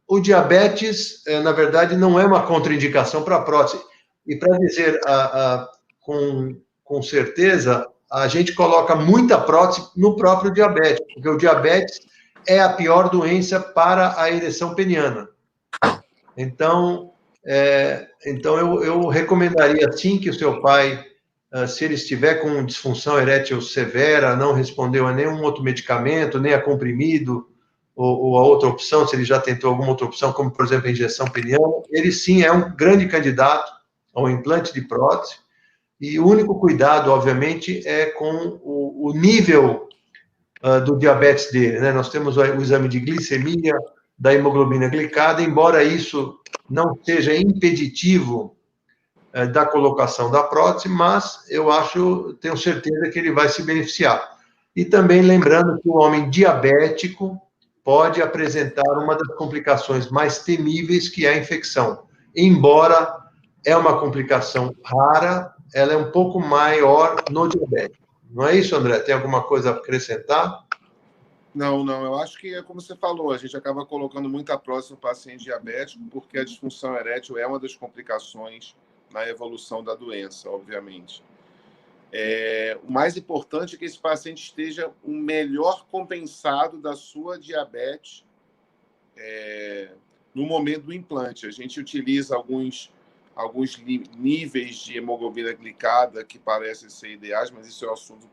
A: O diabetes, na verdade, não é uma contraindicação para a prótese. E para dizer com certeza, a gente coloca muita prótese no próprio diabetes, porque o diabetes é a pior doença para a ereção peniana. Então, eu recomendaria sim que o seu pai, se ele estiver com disfunção erétil severa, não respondeu a nenhum outro medicamento, nem a comprimido, ou a outra opção, se ele já tentou alguma outra opção, como, por exemplo, a injeção peniana, ele sim é um grande candidato ao implante de prótese, e o único cuidado, obviamente, é com o nível do diabetes dele, né? Nós temos o exame de glicemia, da hemoglobina glicada, embora isso não seja impeditivo da colocação da prótese, mas tenho certeza que ele vai se beneficiar. E também lembrando que o homem diabético pode apresentar uma das complicações mais temíveis, que é a infecção. Embora é uma complicação rara, ela é um pouco maior no diabético. Não é isso, André? Tem alguma coisa a acrescentar?
B: Não, eu acho que é como você falou, a gente acaba colocando muita prótese no paciente diabético, porque a disfunção erétil é uma das complicações na evolução da doença, obviamente. O mais importante é que esse paciente esteja o melhor compensado da sua diabetes no momento do implante. A gente utiliza alguns níveis de hemoglobina glicada que parecem ser ideais, mas isso é um assunto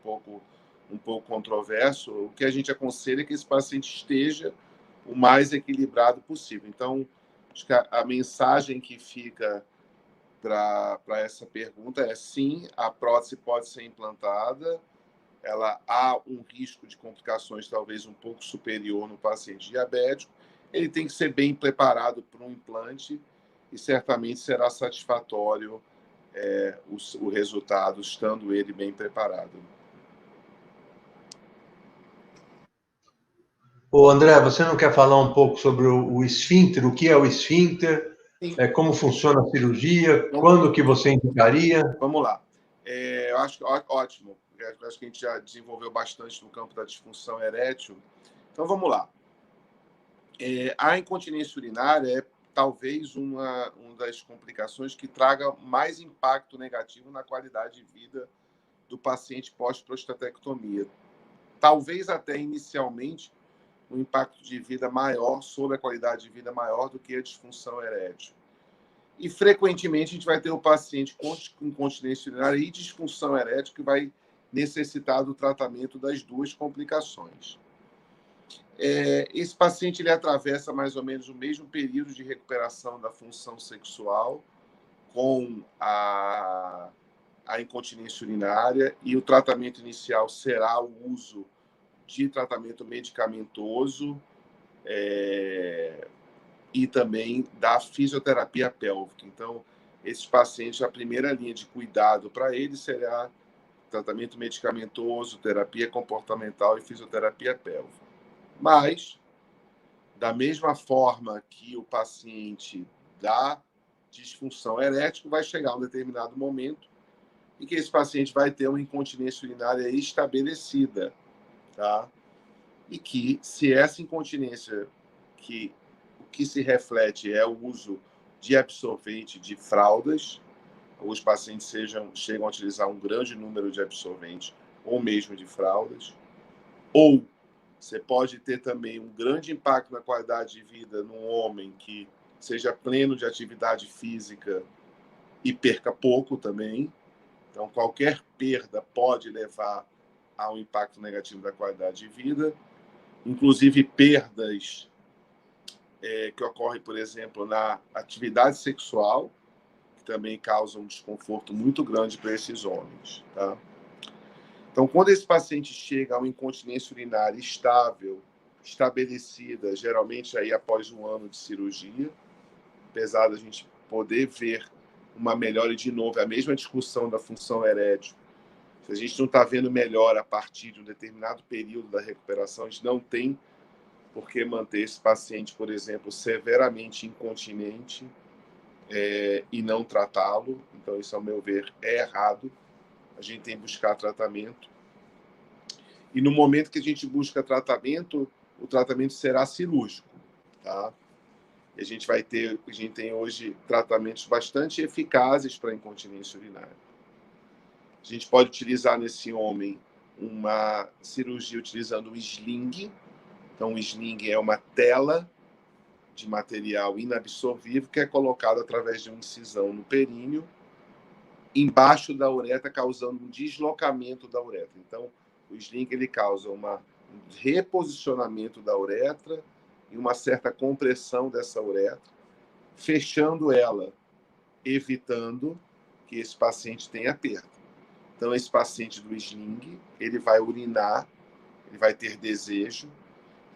B: um pouco controverso. O que a gente aconselha é que esse paciente esteja o mais equilibrado possível. Então, acho que a mensagem que fica para essa pergunta é: sim, a prótese pode ser implantada, ela há um risco de complicações talvez um pouco superior no paciente diabético, ele tem que ser bem preparado para um implante e certamente será satisfatório o resultado, estando ele bem preparado.
A: Ô, André, você não quer falar um pouco sobre o esfíncter? O que é o esfíncter?
B: Sim.
A: Como funciona a cirurgia? Quando que você indicaria?
B: Vamos lá. Eu acho ótimo. Eu acho que a gente já desenvolveu bastante no campo da disfunção erétil. Então, vamos lá. A incontinência urinária é talvez uma das complicações que traga mais impacto negativo na qualidade de vida do paciente pós-prostatectomia. Talvez até inicialmente um impacto de vida maior, sobre a qualidade de vida maior do que a disfunção erétil. E frequentemente a gente vai ter o paciente com incontinência urinária e disfunção erétil que vai necessitar do tratamento das duas complicações. Esse paciente ele atravessa mais ou menos o mesmo período de recuperação da função sexual com a incontinência urinária, e o tratamento inicial será o uso de tratamento medicamentoso e também da fisioterapia pélvica. Então, esses pacientes, a primeira linha de cuidado para eles será tratamento medicamentoso, terapia comportamental e fisioterapia pélvica. Mas, da mesma forma que o paciente da disfunção erétil, vai chegar um determinado momento em que esse paciente vai ter uma incontinência urinária estabelecida, tá? E que, se essa incontinência, o que se reflete é o uso de absorvente de fraldas, os pacientes chegam a utilizar um grande número de absorventes ou mesmo de fraldas, ou você pode ter também um grande impacto na qualidade de vida num homem que seja pleno de atividade física e perca pouco também. Então, qualquer perda pode levar a um impacto negativo da qualidade de vida, inclusive perdas que ocorrem, por exemplo, na atividade sexual, que também causam um desconforto muito grande para esses homens. Tá? Então, quando esse paciente chega a uma incontinência urinária estável, estabelecida, geralmente aí após um ano de cirurgia, apesar da gente poder ver uma melhora, e de novo, é a mesma discussão da função erétil. Se a gente não está vendo melhora a partir de um determinado período da recuperação, a gente não tem por que manter esse paciente, por exemplo, severamente incontinente e não tratá-lo. Então, isso, ao meu ver, é errado. A gente tem que buscar tratamento. E no momento que a gente busca tratamento, o tratamento será cirúrgico, tá? E a gente tem hoje tratamentos bastante eficazes para incontinência urinária. A gente pode utilizar nesse homem uma cirurgia utilizando o sling. Então, o sling é uma tela de material inabsorvível que é colocado através de uma incisão no períneo, embaixo da uretra, causando um deslocamento da uretra. Então, o sling ele causa um reposicionamento da uretra e uma certa compressão dessa uretra, fechando ela, evitando que esse paciente tenha perda. Então, esse paciente do sling, ele vai urinar, ele vai ter desejo,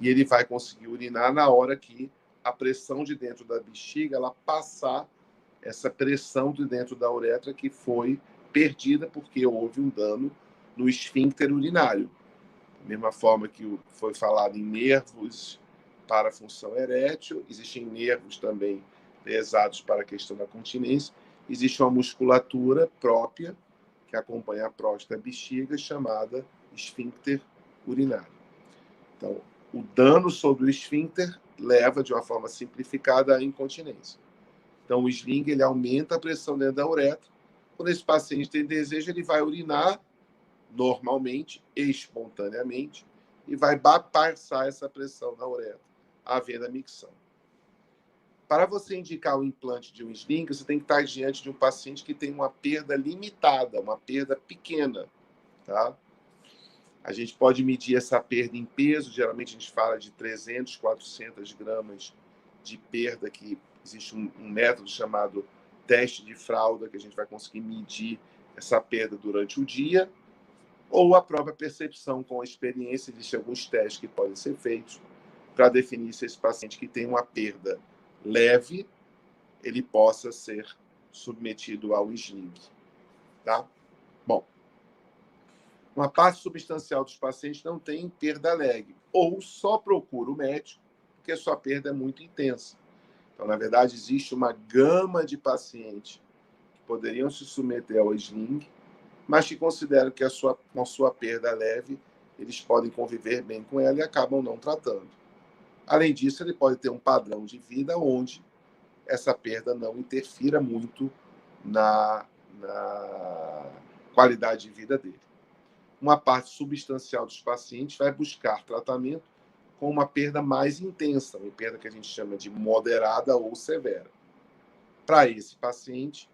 B: e ele vai conseguir urinar na hora que a pressão de dentro da bexiga ela passar essa pressão de dentro da uretra que foi perdida porque houve um dano no esfíncter urinário. Da mesma forma que foi falado em nervos para a função erétil, existem nervos também pesados para a questão da continência, existe uma musculatura própria que acompanha a próstata e a bexiga, chamada esfíncter urinário. Então, o dano sobre o esfíncter leva, de uma forma simplificada, à incontinência. Então, o sling ele aumenta a pressão dentro da uretra. Quando esse paciente tem desejo, ele vai urinar normalmente, espontaneamente, e vai passar essa pressão na uretra, havendo a micção. Para você indicar o implante de um sling, você tem que estar diante de um paciente que tem uma perda limitada, uma perda pequena, tá? A gente pode medir essa perda em peso, geralmente a gente fala de 300, 400 gramas de perda, que existe um método chamado teste de fralda, que a gente vai conseguir medir essa perda durante o dia, ou a própria percepção com a experiência. Existem alguns testes que podem ser feitos para definir se esse paciente que tem uma perda leve, ele possa ser submetido ao sling, tá? Bom, uma parte substancial dos pacientes não tem perda leve, ou só procura o médico porque a sua perda é muito intensa. Então, na verdade, existe uma gama de pacientes que poderiam se submeter ao sling, mas que consideram que com a sua perda leve, eles podem conviver bem com ela e acabam não tratando. Além disso, ele pode ter um padrão de vida onde essa perda não interfira muito na qualidade de vida dele. Uma parte substancial dos pacientes vai buscar tratamento com uma perda mais intensa, uma perda que a gente chama de moderada ou severa. Para esse paciente,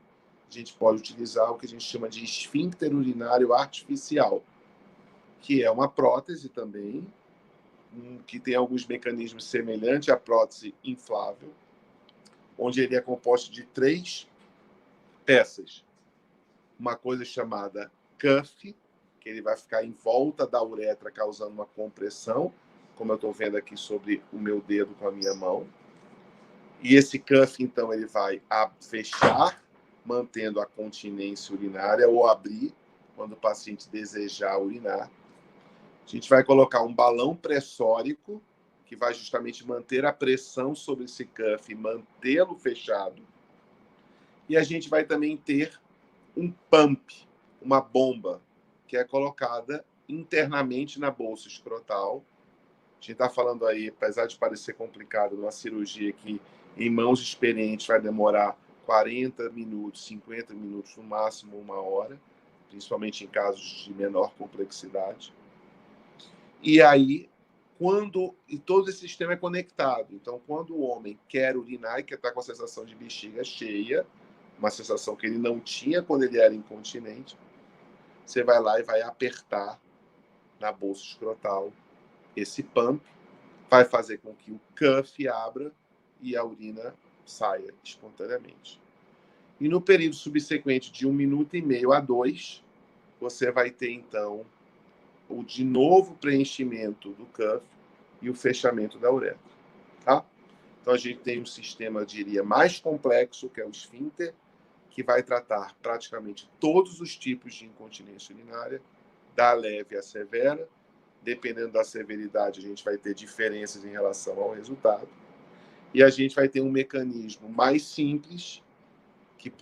B: a gente pode utilizar o que a gente chama de esfíncter urinário artificial, que é uma prótese também, que tem alguns mecanismos semelhantes à prótese inflável, onde ele é composto de 3 peças. Uma coisa chamada cuff, que ele vai ficar em volta da uretra, causando uma compressão, como eu estou vendo aqui sobre o meu dedo com a minha mão. E esse cuff, então, ele vai fechar, mantendo a continência urinária, ou abrir, quando o paciente desejar urinar. A gente vai colocar um balão pressórico, que vai justamente manter a pressão sobre esse cuff e mantê-lo fechado. E a gente vai também ter um pump, uma bomba, que é colocada internamente na bolsa escrotal. A gente está falando aí, apesar de parecer complicado, numa cirurgia que em mãos experientes vai demorar 40 minutos, 50 minutos, no máximo 1 hora, principalmente em casos de menor complexidade. E aí, e todo esse sistema é conectado. Então, quando o homem quer urinar e quer estar com a sensação de bexiga cheia, uma sensação que ele não tinha quando ele era incontinente, você vai lá e vai apertar na bolsa escrotal esse pump, vai fazer com que o cuff abra e a urina saia espontaneamente. E no período subsequente de 1 minuto e meio a 2, você vai ter, então, o de novo preenchimento do cuff e o fechamento da uretra. Tá? Então, a gente tem um sistema, eu diria, mais complexo, que é o esfíncter, que vai tratar praticamente todos os tipos de incontinência urinária, da leve à severa. Dependendo da severidade, a gente vai ter diferenças em relação ao resultado. E a gente vai ter um mecanismo mais simples que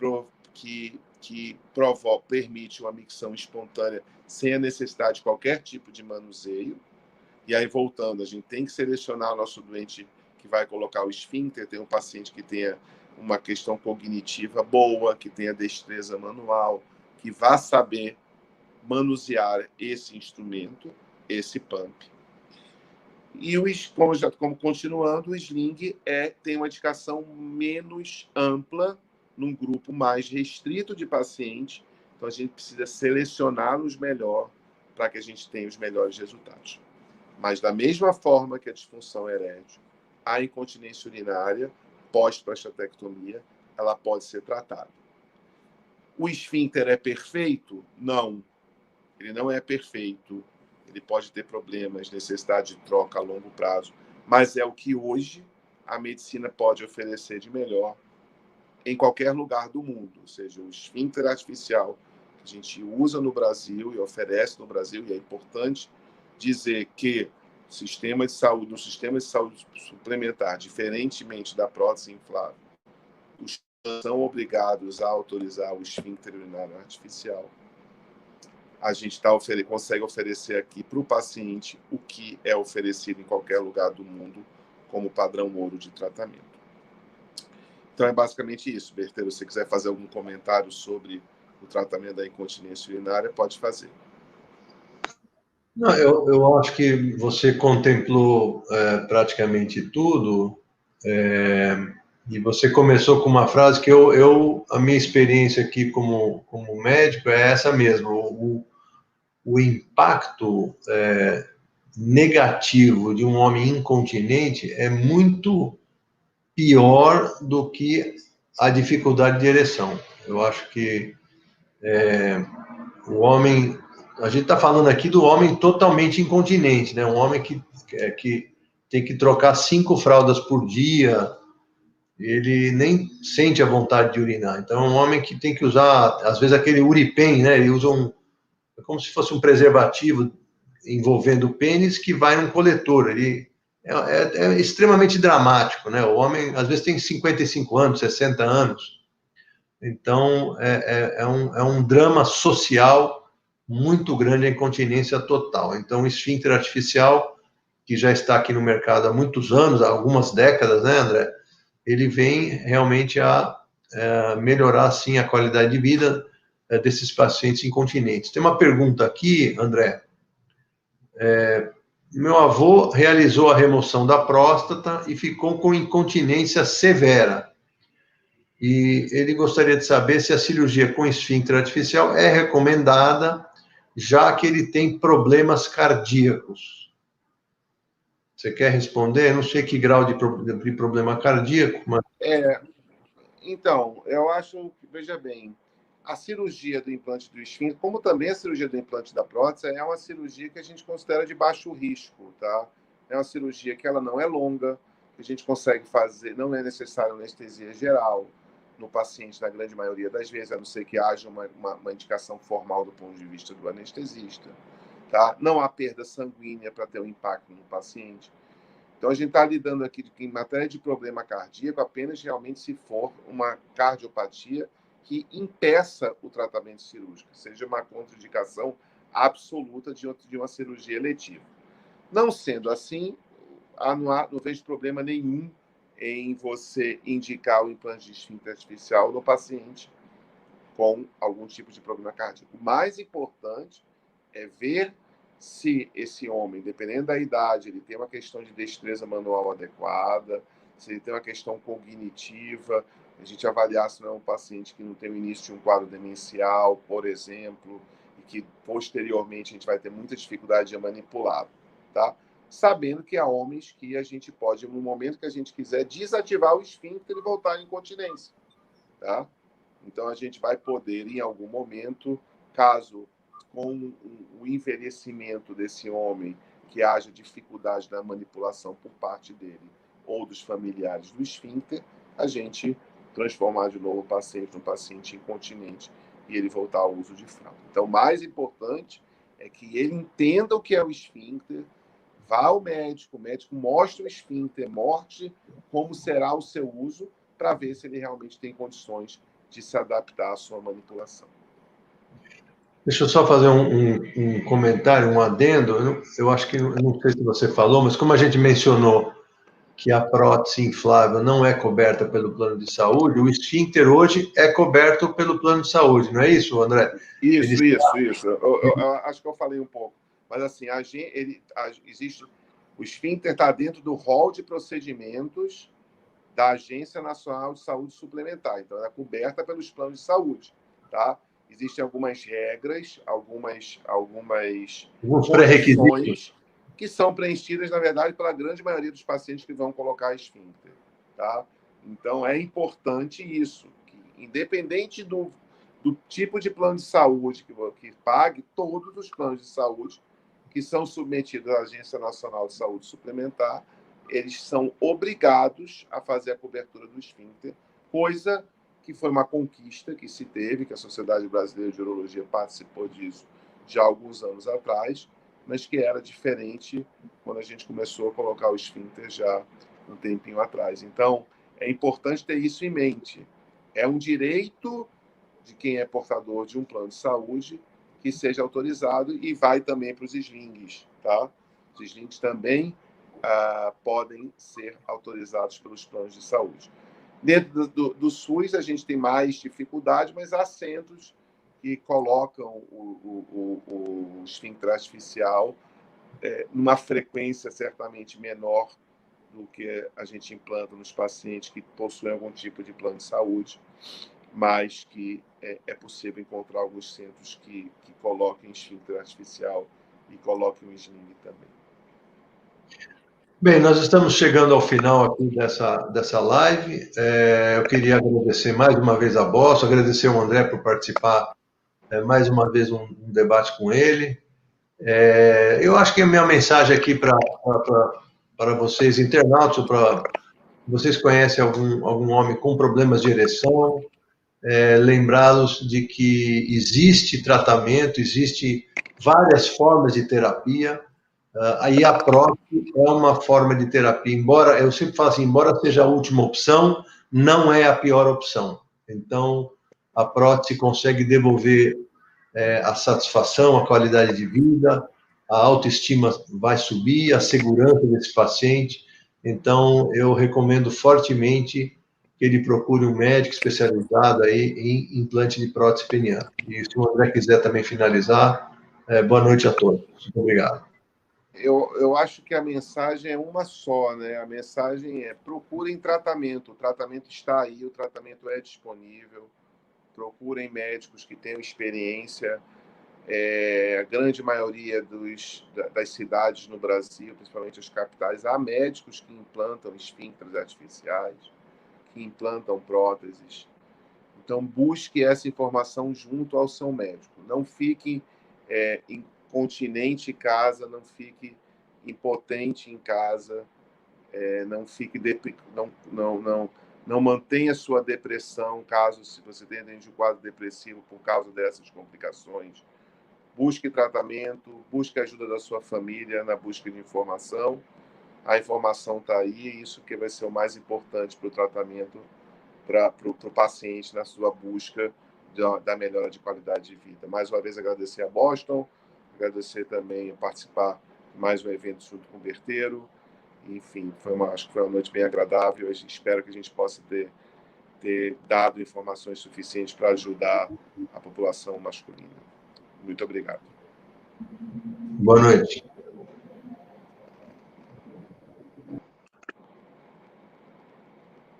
B: permite uma micção espontânea sem a necessidade de qualquer tipo de manuseio. E aí, voltando, a gente tem que selecionar o nosso doente que vai colocar o esfíncter, tem um paciente que tenha uma questão cognitiva boa, que tenha destreza manual, que vá saber manusear esse instrumento, esse pump. E como continuando, o sling tem uma indicação menos ampla, num grupo mais restrito de pacientes. Então, a gente precisa selecioná-los melhor para que a gente tenha os melhores resultados. Mas, da mesma forma que a disfunção erétil, a incontinência urinária, pós-prostatectomia, ela pode ser tratada. O esfíncter é perfeito? Não. Ele não é perfeito. Ele pode ter problemas, necessidade de troca a longo prazo. Mas é o que hoje a medicina pode oferecer de melhor em qualquer lugar do mundo. Ou seja, o esfíncter artificial que a gente usa no Brasil e oferece no Brasil, e é importante dizer que no sistema de saúde suplementar, diferentemente da prótese inflável, os são obrigados a autorizar o esfíncter urinário artificial. A gente consegue oferecer aqui para o paciente o que é oferecido em qualquer lugar do mundo como padrão ouro de tratamento. Então, é basicamente isso. Berteiro, se você quiser fazer algum comentário sobre o tratamento da incontinência urinária, pode fazer.
A: Não, eu acho que você contemplou praticamente tudo, e você começou com uma frase que a minha experiência aqui como médico é essa mesmo. O impacto negativo de um homem incontinente é muito pior do que a dificuldade de ereção. Eu acho que o homem... A gente está falando aqui do homem totalmente incontinente, né? Um homem que tem que trocar 5 fraldas por dia, ele nem sente a vontade de urinar. Então, é um homem que tem que usar, às vezes, aquele Uripen, né? Ele usa como se fosse um preservativo envolvendo o pênis que vai num coletor. Ele é extremamente dramático, né? O homem, às vezes, tem 55 anos, 60 anos. Então, é um drama social muito grande a incontinência total. Então, o esfíncter artificial, que já está aqui no mercado há muitos anos, há algumas décadas, né, André? Ele vem realmente a melhorar, sim, a qualidade de vida desses pacientes incontinentes. Tem uma pergunta aqui, André. Meu avô realizou a remoção da próstata e ficou com incontinência severa. E ele gostaria de saber se a cirurgia com esfíncter artificial é recomendada, já que ele tem problemas cardíacos. Você quer responder? Eu não sei que grau de problema cardíaco, mas...
B: Então, eu acho que, veja bem, a cirurgia do implante do esfíncter, como também a cirurgia do implante da prótese, é uma cirurgia que a gente considera de baixo risco, tá? É uma cirurgia que ela não é longa, que a gente consegue fazer, não é necessário anestesia geral no paciente, na grande maioria das vezes, a não ser que haja uma indicação formal do ponto de vista do anestesista, tá? Não há perda sanguínea para ter um impacto no paciente. Então, a gente está lidando aqui em matéria de problema cardíaco apenas realmente se for uma cardiopatia que impeça o tratamento cirúrgico, seja uma contraindicação absoluta de uma cirurgia eletiva. Não sendo assim, não vejo problema nenhum em você indicar o implante de esfíncter artificial no paciente com algum tipo de problema cardíaco. O mais importante é ver se esse homem, dependendo da idade, ele tem uma questão de destreza manual adequada, se ele tem uma questão cognitiva, a gente avaliar se não é um paciente que não tem o início de um quadro demencial, por exemplo, e que posteriormente a gente vai ter muita dificuldade de manipular, tá? Sabendo que há homens que a gente pode, no momento que a gente quiser, desativar o esfíncter e voltar à incontinência, tá? Então, a gente vai poder, em algum momento, caso com o envelhecimento desse homem, que haja dificuldade na manipulação por parte dele ou dos familiares do esfíncter, a gente transformar de novo o paciente num paciente incontinente e ele voltar ao uso de fralda. Então, o mais importante é que ele entenda o que é o esfíncter, vá ao médico, o médico mostre o esfíncter, mostre como será o seu uso, para ver se ele realmente tem condições de se adaptar à sua manipulação.
A: Deixa eu só fazer um comentário, um adendo. Eu acho que, eu não sei se você falou, mas como a gente mencionou que a prótese inflável não é coberta pelo plano de saúde, o esfíncter hoje é coberto pelo plano de saúde, não é isso, André?
B: Isso. Eu acho que eu falei um pouco. Mas, assim, existe, o esfíncter está dentro do rol de procedimentos da Agência Nacional de Saúde Suplementar. Então, ela é coberta pelos planos de saúde, tá? Existem algumas regras, alguns
A: pré-requisitos.
B: condições que são preenchidas, na verdade, pela grande maioria dos pacientes que vão colocar esfíncter, tá? Então, é importante isso, que, independente do tipo de plano de saúde que pague, todos os planos de saúde que são submetidos à Agência Nacional de Saúde Suplementar, eles são obrigados a fazer a cobertura do esfíncter, coisa que foi uma conquista que se teve, que a Sociedade Brasileira de Urologia participou disso já há alguns anos atrás, mas que era diferente quando a gente começou a colocar o esfíncter já um tempinho atrás. Então, é importante ter isso em mente. É um direito de quem é portador de um plano de saúde que seja autorizado, e vai também para os slings, tá? Os slings também podem ser autorizados pelos planos de saúde. Dentro do SUS, a gente tem mais dificuldade, mas há centros que colocam o esfíncter artificial numa frequência certamente menor do que a gente implanta nos pacientes que possuem algum tipo de plano de saúde, mas que é possível encontrar alguns centros que coloquem esfíncter artificial e coloquem o sling também.
A: Bem, nós estamos chegando ao final aqui dessa live. Eu queria agradecer mais uma vez a Boston, agradecer ao André por participar mais uma vez um debate com ele. Eu acho que a minha mensagem aqui para vocês, internautas, vocês conhecem algum homem com problemas de ereção, lembrá-los de que existe tratamento, existe várias formas de terapia. Aí a prótese é uma forma de terapia, embora, eu sempre falo assim, embora seja a última opção, não é a pior opção. Então, a prótese consegue devolver a satisfação, a qualidade de vida, a autoestima vai subir, a segurança desse paciente. Então, eu recomendo fortemente que ele procure um médico especializado aí em implante de prótese peniana. E se o André quiser também finalizar, boa noite a todos. Muito obrigado.
B: Eu acho que a mensagem é uma só, né? A mensagem é: procurem tratamento. O tratamento está aí, o tratamento é disponível. Procurem médicos que tenham experiência. A grande maioria das cidades no Brasil, principalmente as capitais, há médicos que implantam esfíncteres artificiais, que implantam próteses. Então, busque essa informação junto ao seu médico. Não fique incontinente em casa, não fique impotente em casa, não fique não mantenha sua depressão caso se você tenha de um quadro depressivo por causa dessas complicações. Busque tratamento, busque a ajuda da sua família na busca de informação. A informação está aí, e isso que vai ser o mais importante para o tratamento, para o paciente na sua busca da melhora de qualidade de vida. Mais uma vez, agradecer a Boston, agradecer também participar de mais um evento junto com o Berteiro. Enfim, acho que foi uma noite bem agradável. Espero que a gente possa ter dado informações suficientes para ajudar a população masculina. Muito obrigado.
A: Boa noite.